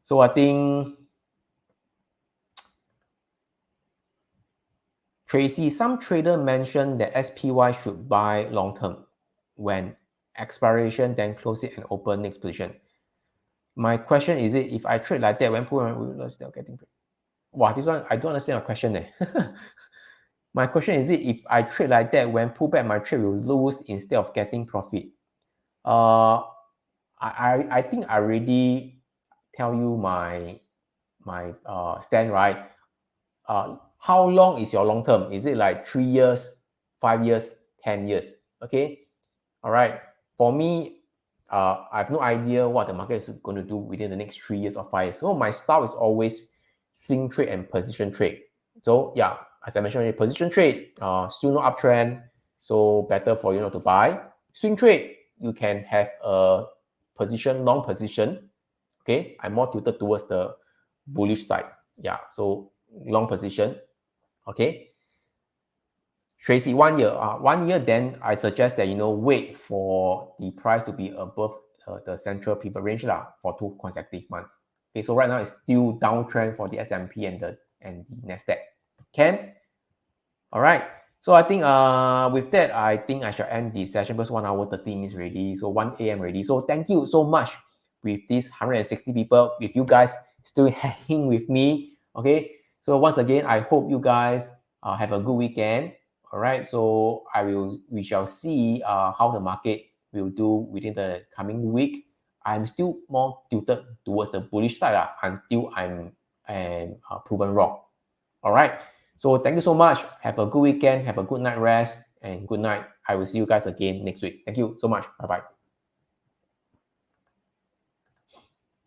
So I think Tracy, some trader mentioned that SPY should buy long term when expiration, then close it and open next position. My question is, if I trade like that, when we're still getting paid? Wow, this one I don't understand your question there. My question is, if I trade like that, when pullback, my trade will lose instead of getting profit? I think I already tell you my stand, right? How long is your long term? Is it like 3 years, 5 years, 10 years? Okay, all right. For me, I have no idea what the market is going to do within the next 3 years or 5 years. So my style is always swing trade and position trade. So yeah, as I mentioned, position trade, still no uptrend, so better for you not to buy. Swing trade, you can have a position, long position. Okay, I'm more tilted towards the bullish side. Yeah, so long position. Okay, Tracy, 1 year. 1 year, then I suggest that wait for the price to be above the central pivot range for 2 consecutive months. Okay, so right now it's still downtrend for the S&P and the Nasdaq. Can? All right. So I think with that, I think I shall end the session because 1 hour 30 minutes ready. So 1 a.m. ready. So thank you so much with these 160 people, with you guys still hanging with me. Okay. So once again, I hope you guys have a good weekend. All right. So we shall see how the market will do within the coming week. I'm still more tilted towards the bullish side until I'm proven wrong. All right. So thank you so much. Have a good weekend. Have a good night rest. and good night. I will see you guys again next week. Thank you so much. Bye-bye.